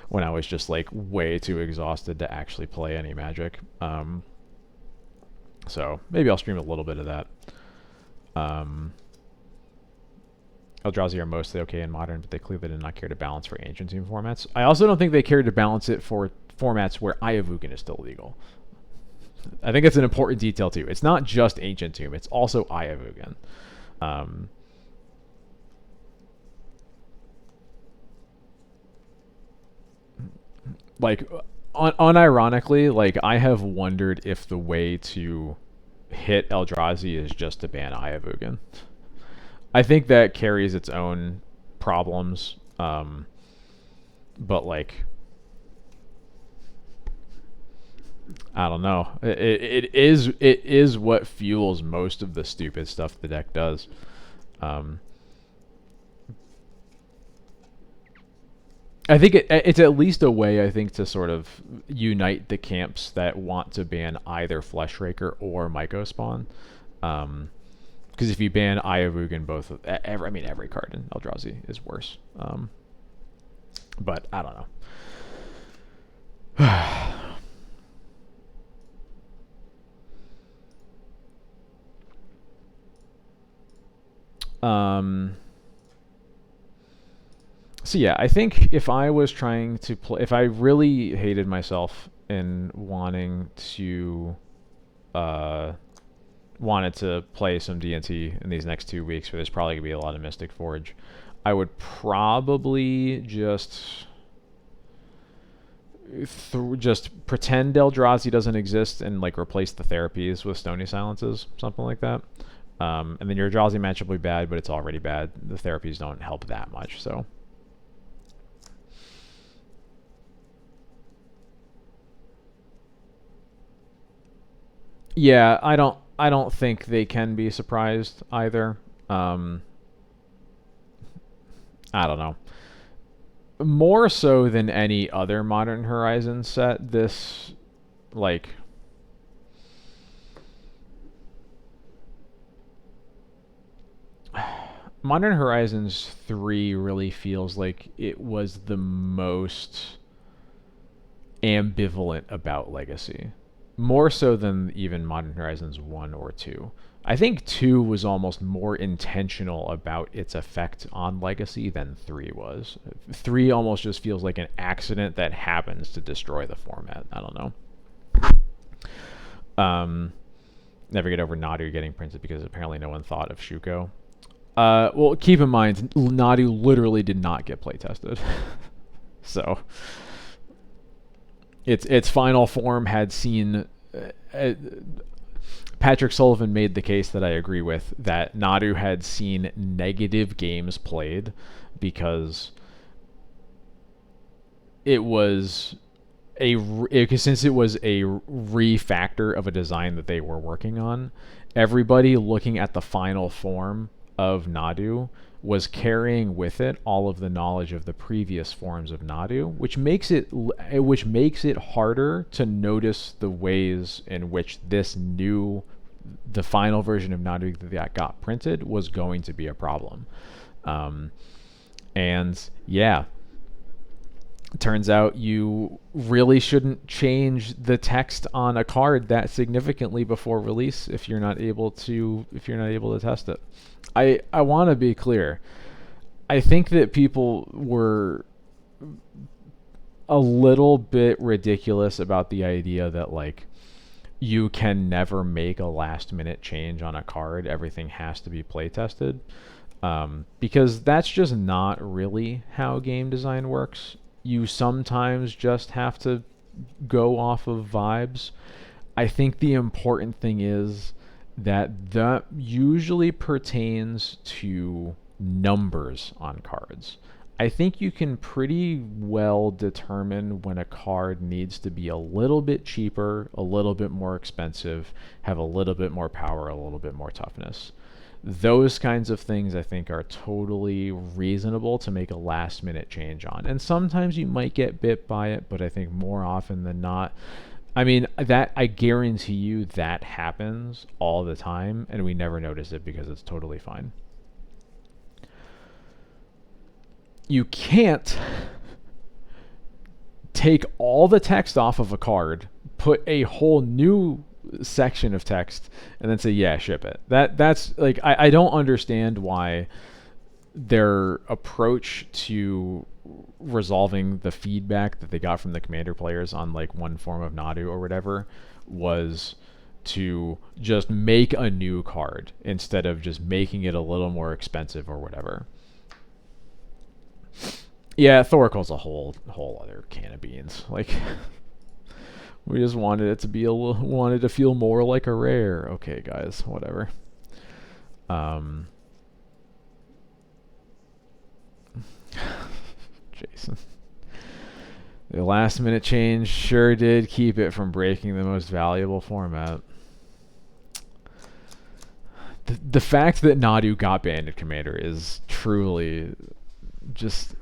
when I was just like way too exhausted to actually play any Magic. So maybe I'll stream a little bit of that. Eldrazi are mostly okay in Modern, but they clearly did not care to balance for Ancient Tomb formats. I also don't think they cared to balance it for formats where Ayavugan is still legal. I think it's an important detail too. It's not just Ancient Tomb, it's also Ayavugan. Like, unironically, like, I have wondered if the way to hit Eldrazi is just to ban Ayavugan. I think that carries its own problems, but like, I don't know. It is what fuels most of the stupid stuff the deck does. I think it's at least a way, I think, to sort of unite the camps that want to ban either Fleshraker or Mycospawn. Because if you ban Ayavugan, every card in Eldrazi is worse. But I don't know. So yeah, I think if I was trying to play, if I really hated myself in wanted to play some D&T in these next 2 weeks, where there's probably gonna be a lot of Mystic Forge, I would probably just pretend Eldrazi doesn't exist and like replace the therapies with Stony Silences, something like that. And then your Eldrazi matchup will be bad, but it's already bad. The therapies don't help that much, so. Yeah, I don't think they can be surprised either. I don't know. More so than any other Modern Horizons set, this, like, Modern Horizons 3 really feels like it was the most ambivalent about Legacy. More so than even Modern Horizons 1 or 2. I think 2 was almost more intentional about its effect on Legacy than 3 was. 3 almost just feels like an accident that happens to destroy the format. I don't know. Never get over Nadu getting printed because apparently no one thought of Shuko. Well, keep in mind, Nadu literally did not get playtested. So... Its final form had seen... Patrick Sullivan made the case that I agree with, that Nadu had seen negative games played because it was since it was a refactor of a design that they were working on, everybody looking at the final form of Nadu was carrying with it all of the knowledge of the previous forms of Nadu, which makes it harder to notice the ways in which the final version of Nadu that got printed was going to be a problem. And yeah, it turns out you really shouldn't change the text on a card that significantly before release if you're not able to test it. I want to be clear. I think that people were a little bit ridiculous about the idea that like you can never make a last minute change on a card. Everything has to be play tested. Because that's just not really how game design works. You sometimes just have to go off of vibes. I think the important thing is that usually pertains to numbers on cards. I think you can pretty well determine when a card needs to be a little bit cheaper, a little bit more expensive, have a little bit more power, a little bit more toughness. Those kinds of things I think are totally reasonable to make a last minute change on. And sometimes you might get bit by it, but I think more often than not, I mean, that I guarantee you that happens all the time, and we never notice it because it's totally fine. You can't take all the text off of a card, put a whole new section of text, and then say, yeah, ship it. That's like I don't understand why their approach to resolving the feedback that they got from the commander players on like one form of Nadu or whatever was to just make a new card instead of just making it a little more expensive or whatever. Yeah, Thoracle's a whole other can of beans. Like we just wanted it to be wanted to feel more like a rare. Okay, guys, whatever. Jason. The last minute change sure did keep it from breaking the most valuable format. The fact that Nadu got banned at Commander is truly just...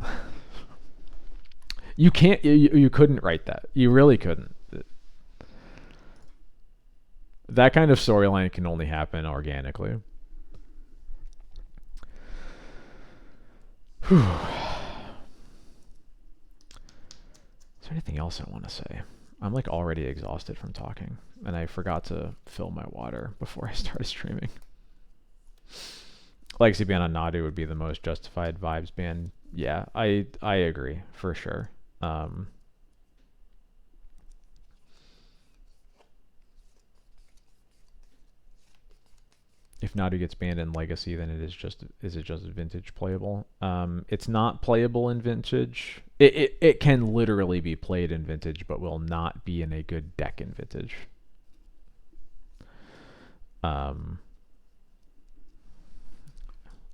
You can't... You couldn't write that. You really couldn't. That kind of storyline can only happen organically. Whew. Is there anything else I want to say? I'm like already exhausted from talking, and I forgot to fill my water before I started streaming. Legacy ban on Nadu would be the most justified vibes ban. Yeah, I agree for sure. If Nadu gets banned in Legacy, then is it just Vintage playable? It's not playable in Vintage. It can literally be played in Vintage, but will not be in a good deck in Vintage. I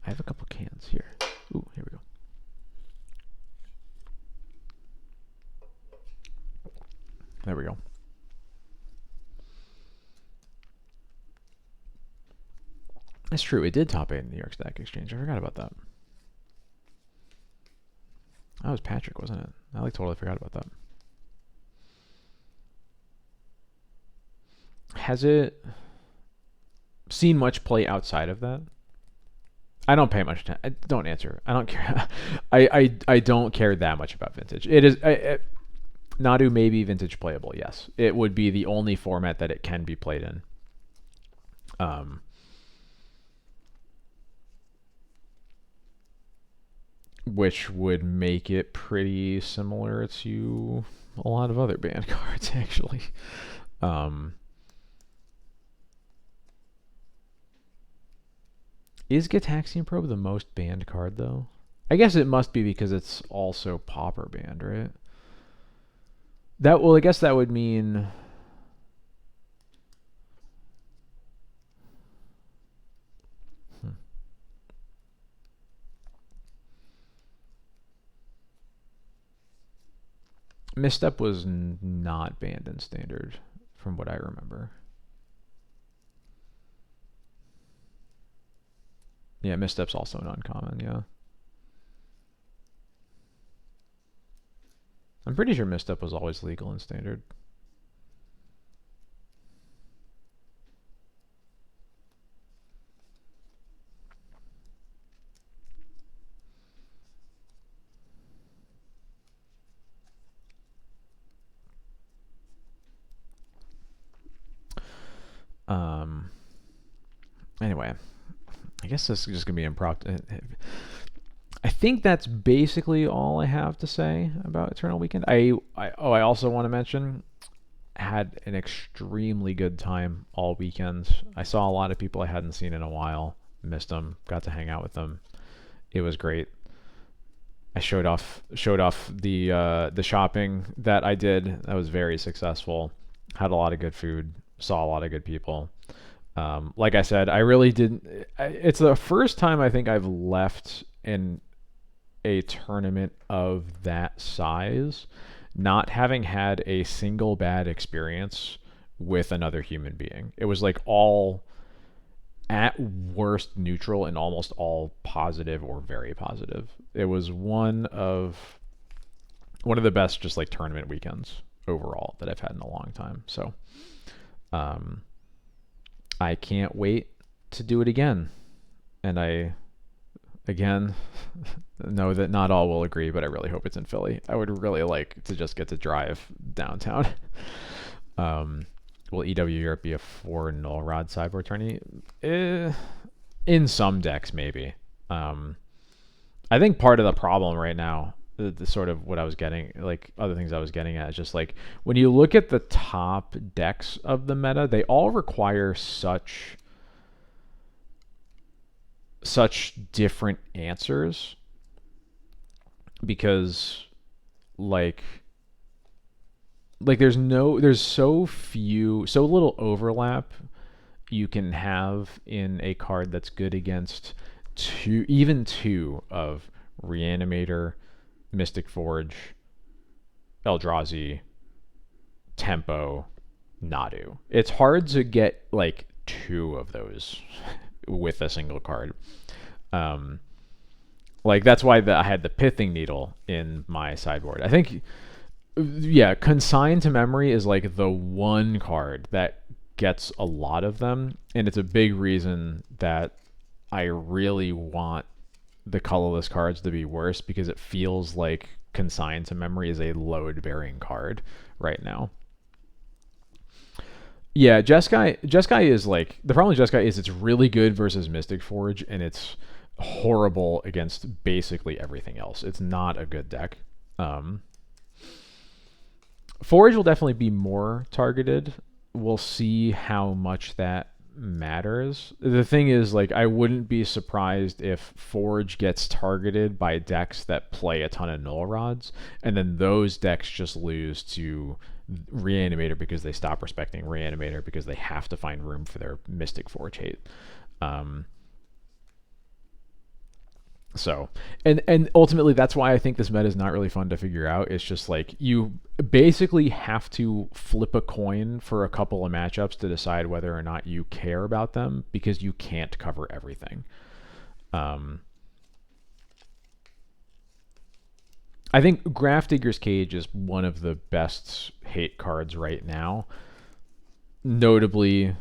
have a couple cans here. Ooh, here we go. There we go. It's true. It did top 8 in the New York Stack Exchange. I forgot about that. That was Patrick, wasn't it? I like totally forgot about that. Has it seen much play outside of that? I don't pay much attention. Don't answer. I don't care. I don't care that much about Vintage. It is Nadu may be Vintage playable. Yes, it would be the only format that it can be played in. Which would make it pretty similar to a lot of other banned cards, actually. Is Gitaxian Probe the most banned card, though? I guess it must be because it's also Pauper banned, right? Well, I guess that would mean... Misstep was not banned in Standard, from what I remember. Yeah, Misstep's also an uncommon, yeah. I'm pretty sure Misstep was always legal in Standard. Anyway, I guess this is just gonna be impromptu. I think that's basically all I have to say about Eternal Weekend. I also want to mention had an extremely good time all weekend. I saw a lot of people I hadn't seen in a while. Missed them. Got to hang out with them. It was great. I showed off the shopping that I did. That was very successful. Had a lot of good food. Saw a lot of good people. Like I said, I really didn't. It's the first time I think I've left in a tournament of that size, not having had a single bad experience with another human being. It was like all at worst neutral and almost all positive or very positive. It was one of the best just like tournament weekends overall that I've had in a long time. So I can't wait to do it again. And I again know that not all will agree, but I really hope it's in Philly. I would really like to just get to drive downtown. Will EW Europe be a 4 null rod sideboard tourney? In some decks, maybe. I think part of the problem right now, the sort of what I was getting, like other things I was getting at, is just like when you look at the top decks of the meta, they all require such different answers because like there's so little overlap you can have in a card that's good against two of Reanimator, Mystic Forge, Eldrazi, Tempo, Nadu. It's hard to get like two of those with a single card. Like that's why I had the Pithing Needle in my sideboard. I think, yeah, Consign to Memory is like the one card that gets a lot of them, and it's a big reason that I really want the colorless cards to be worse, because it feels like Consign to Memory is a load-bearing card right now. Yeah, Jeskai is like, the problem with Jeskai is it's really good versus Mystic Forge, and it's horrible against basically everything else. It's not a good deck. Forge will definitely be more targeted. We'll see how much that matters. The thing is, like, I wouldn't be surprised if Forge gets targeted by decks that play a ton of null rods, and then those decks just lose to Reanimator because they stop respecting Reanimator because they have to find room for their Mystic Forge hate. So, and ultimately that's why I think this meta is not really fun to figure out. It's just like you basically have to flip a coin for a couple of matchups to decide whether or not you care about them, because you can't cover everything. I think Grafdigger's Cage is one of the best hate cards right now. Notably,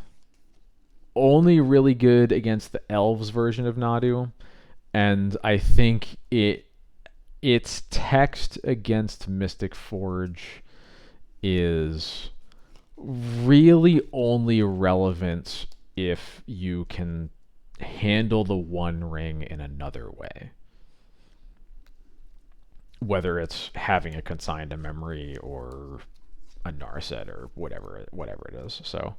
only really good against the Elves version of Nadu. And I think its text against Mystic Forge is really only relevant if you can handle the One Ring in another way. Whether it's having a Consign to Memory or a Narset or whatever it is. So,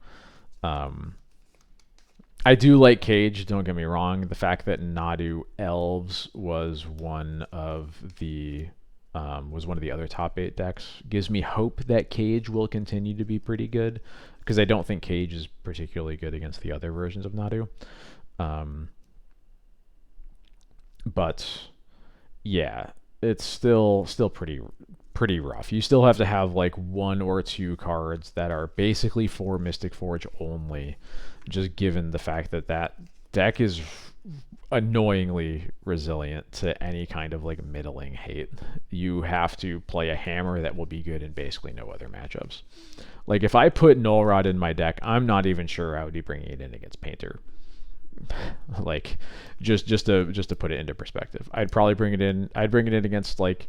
I do like Cage, don't get me wrong. The fact that Nadu Elves was one of the other top 8 decks gives me hope that Cage will continue to be pretty good, because I don't think Cage is particularly good against the other versions of Nadu. But yeah, it's still pretty rough. You still have to have like 1 or 2 cards that are basically for Mystic Forge only, just given the fact that that deck is annoyingly resilient to any kind of like middling hate. You have to play a hammer that will be good in basically no other matchups. Like if I put Null Rod in my deck, I'm not even sure I would be bringing it in against Painter. Like just to put it into perspective, I'd probably bring it in. I'd bring it in against like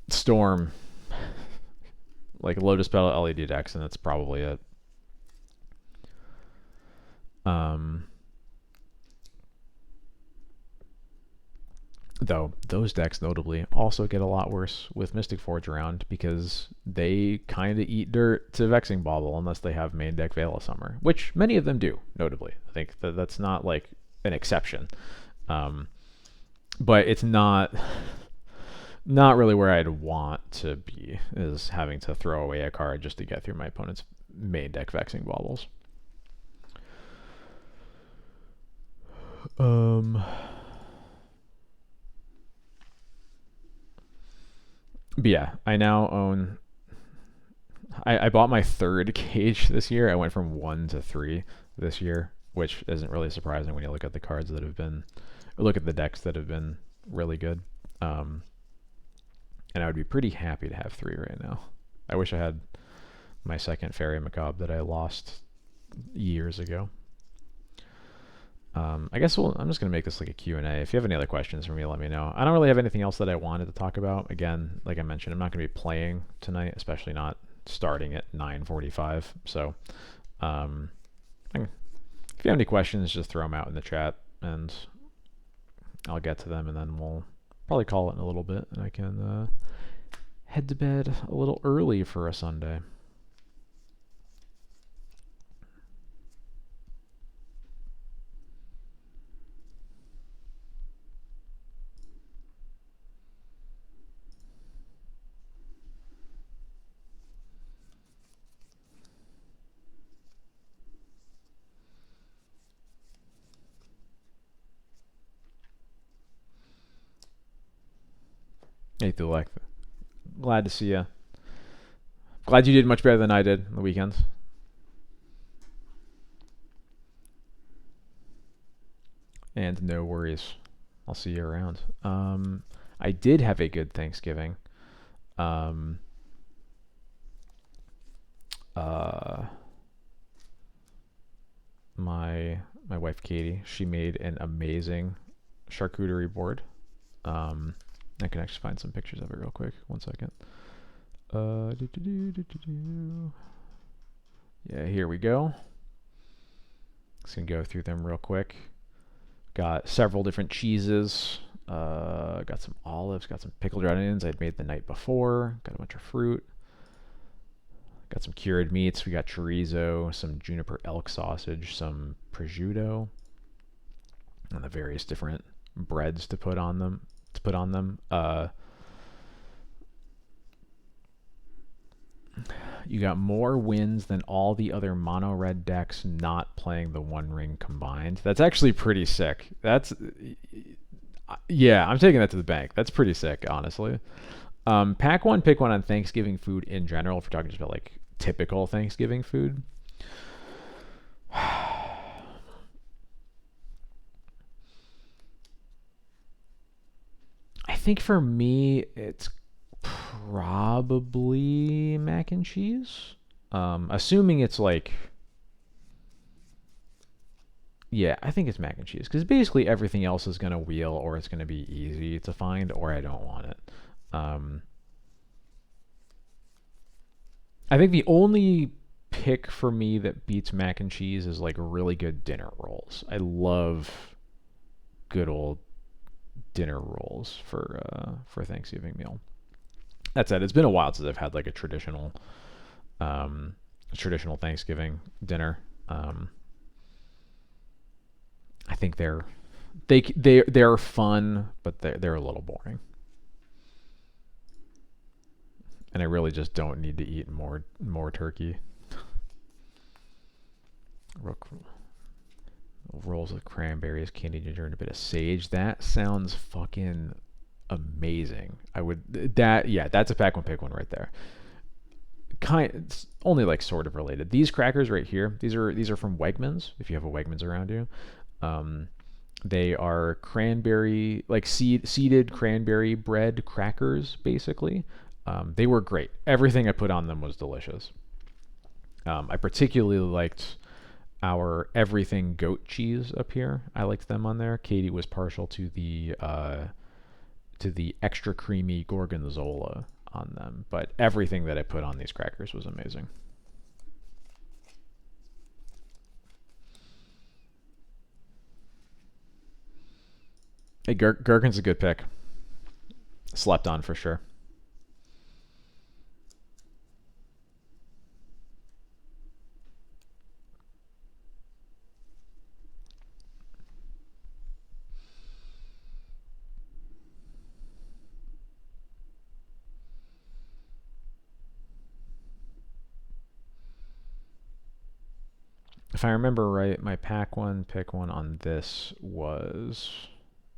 Storm, like Lotus Petal LED decks, and that's probably it. Though those decks notably also get a lot worse with Mystic Forge around because they kind of eat dirt to Vexing Bauble unless they have main deck Veil of Summer, which many of them do, notably. I think that's not like an exception. But it's not really where I'd want to be, is having to throw away a card just to get through my opponent's main deck Vexing Baubles. But yeah, I now own. I bought my third cage this year. I went from 1 to 3 this year, which isn't really surprising when you look at the cards that have been, look at the decks that have been really good. And I would be pretty happy to have 3 right now. I wish I had my second Fairy Macabre that I lost years ago. I guess I'm just going to make this like a Q&A. If you have any other questions for me, let me know. I don't really have anything else that I wanted to talk about. Again, like I mentioned, I'm not going to be playing tonight, especially not starting at 9:45. So if you have any questions, just throw them out in the chat, and I'll get to them, and then we'll probably call it in a little bit, and I can head to bed a little early for a Sunday. Hey, Thulek. Glad to see you. Glad you did much better than I did on the weekends. And no worries. I'll see you around. I did have a good Thanksgiving. My wife Katie, she made an amazing charcuterie board. I can actually find some pictures of it real quick. 1 second. Yeah, here we go. Just gonna go through them real quick. Got several different cheeses. Got some olives. Got some pickled onions I'd made the night before. Got a bunch of fruit. Got some cured meats. We got chorizo, some juniper elk sausage, some prosciutto, and the various different breads to put on them. You got more wins than all the other mono red decks not playing the One Ring combined. That's actually pretty sick. Yeah, I'm taking that to the bank. That's pretty sick, honestly. Pack one, pick one on Thanksgiving food in general. If we're talking just about like typical Thanksgiving food. I think for me, it's probably mac and cheese. Assuming it's like, yeah, I think it's mac and cheese because basically everything else is gonna wheel, or it's gonna be easy to find, or I don't want it. I think the only pick for me that beats mac and cheese is like really good dinner rolls. I love good old dinner rolls for Thanksgiving meal. That said, it's been a while since I've had like a traditional Thanksgiving dinner. I think they're fun, but they're a little boring. And I really just don't need to eat more turkey. Rolls with cranberries, candied ginger, and a bit of sage. That sounds fucking amazing. That's a pack one pick one right there. It's only like sort of related. These crackers right here, these are from Wegmans. If you have a Wegmans around you, they are cranberry, like seeded cranberry bread crackers, basically. They were great. Everything I put on them was delicious. I particularly liked our everything goat cheese up here. I liked them on there. Katie was partial to the extra creamy gorgonzola on them, but everything that I put on these crackers was amazing. Hey, Gherkin's a good pick. Slept on for sure. If I remember right, my pack one, pick one on this was,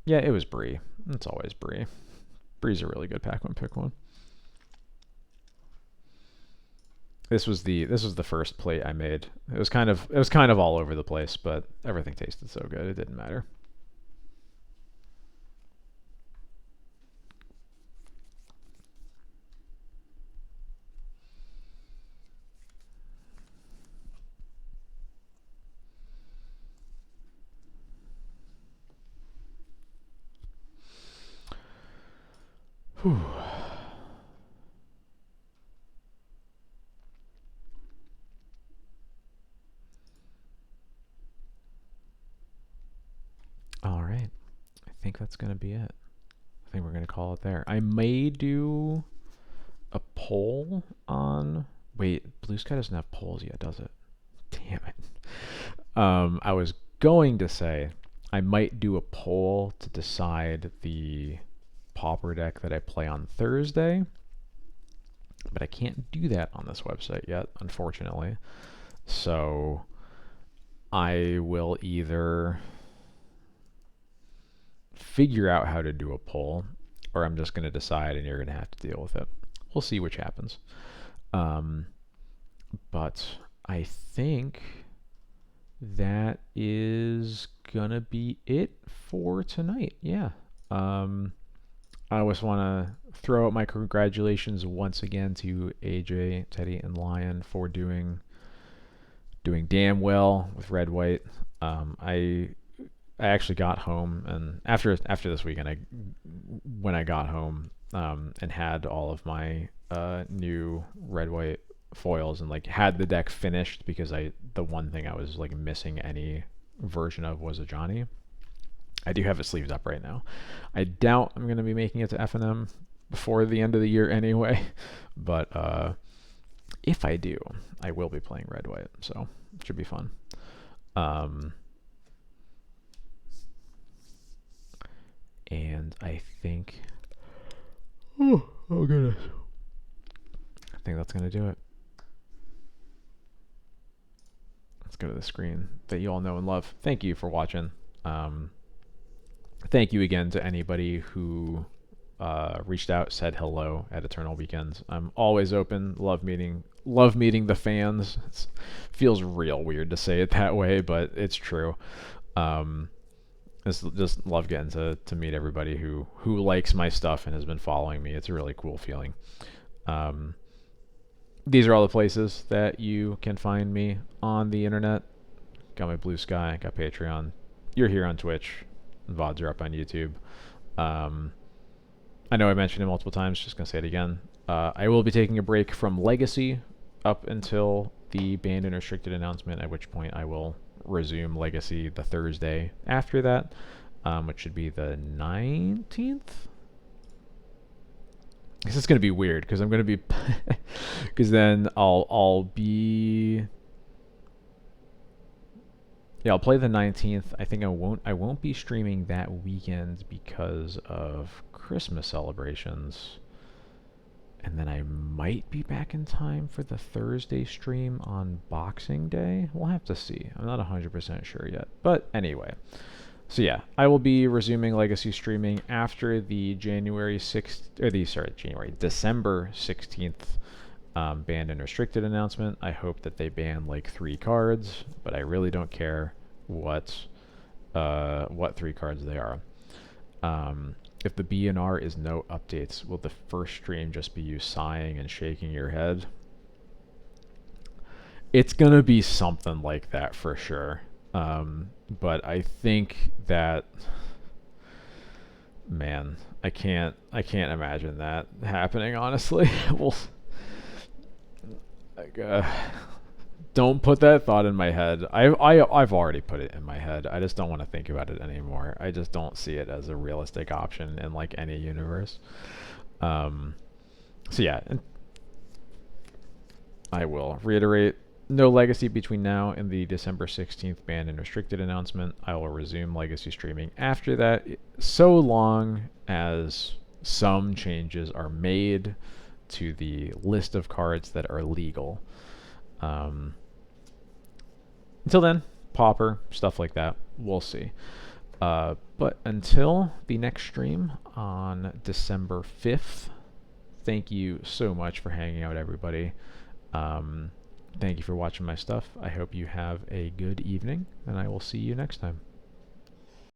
yeah, it was Bree. It's always Bree. Bree's a really good pack one, pick one. This was the first plate I made. It was kind of all over the place, but everything tasted so good it didn't matter. Whew. All right. I think that's going to be it. I think we're going to call it there. I may do a poll on... Wait, Blue Sky doesn't have polls yet, does it? Damn it. I was going to say I might do a poll to decide the Pauper deck that I play on Thursday, but I can't do that on this website yet, unfortunately. So I will either figure out how to do a poll, or I'm just going to decide and you're going to have to deal with it. We'll see which happens. But I think that is going to be it for tonight. Yeah. I just want to throw out my congratulations once again to AJ, Teddy, and Lion for doing damn well with red white. I actually got home, and after this weekend, when I got home and had all of my new red white foils and like had the deck finished, because the one thing I was like missing any version of was a Johnny. I do have it sleeves up right now. I doubt I'm going to be making it to F&M before the end of the year anyway, but if I do, I will be playing red white, so it should be fun. And I think, oh goodness, I think that's going to do it. Let's go to the screen that you all know and love. Thank you for watching. Thank you again to anybody who reached out, said hello at Eternal Weekends. I'm always open. Love meeting the fans. It feels real weird to say it that way, but it's true. Just love getting to meet everybody who likes my stuff and has been following me. It's a really cool feeling. These are all the places that you can find me on the internet. Got my Blue Sky, got Patreon. You're here on Twitch. VODs are up on YouTube. I know I mentioned it multiple times, just going to say it again. I will be taking a break from Legacy up until the banned and restricted announcement, at which point I will resume Legacy the Thursday after that, which should be the 19th. This is going to be weird because I'm going to be... because then I'll be... Yeah, I'll play the 19th. I think I won't be streaming that weekend because of Christmas celebrations. And then I might be back in time for the Thursday stream on Boxing Day. We'll have to see. I'm not 100% sure yet. But anyway. So yeah, I will be resuming Legacy streaming after the December 16th banned and restricted announcement. I hope that they ban like 3 cards, but I really don't care what 3 cards they are. If the BNR is no updates, will the first stream just be you sighing and shaking your head? It's gonna be something like that for sure. But I think that, man, I can't imagine that happening, honestly. Well, like, Don't put that thought in my head. I've already put it in my head. I just don't want to think about it anymore. I just don't see it as a realistic option in like any universe. So yeah, and I will reiterate, no Legacy between now and the December 16th banned and restricted announcement. I will resume Legacy streaming after that, so long as some changes are made to the list of cards that are legal. Until then, Pauper, stuff like that. We'll see. But until the next stream on December 5th, thank you so much for hanging out, everybody. Thank you for watching my stuff. I hope you have a good evening, and I will see you next time.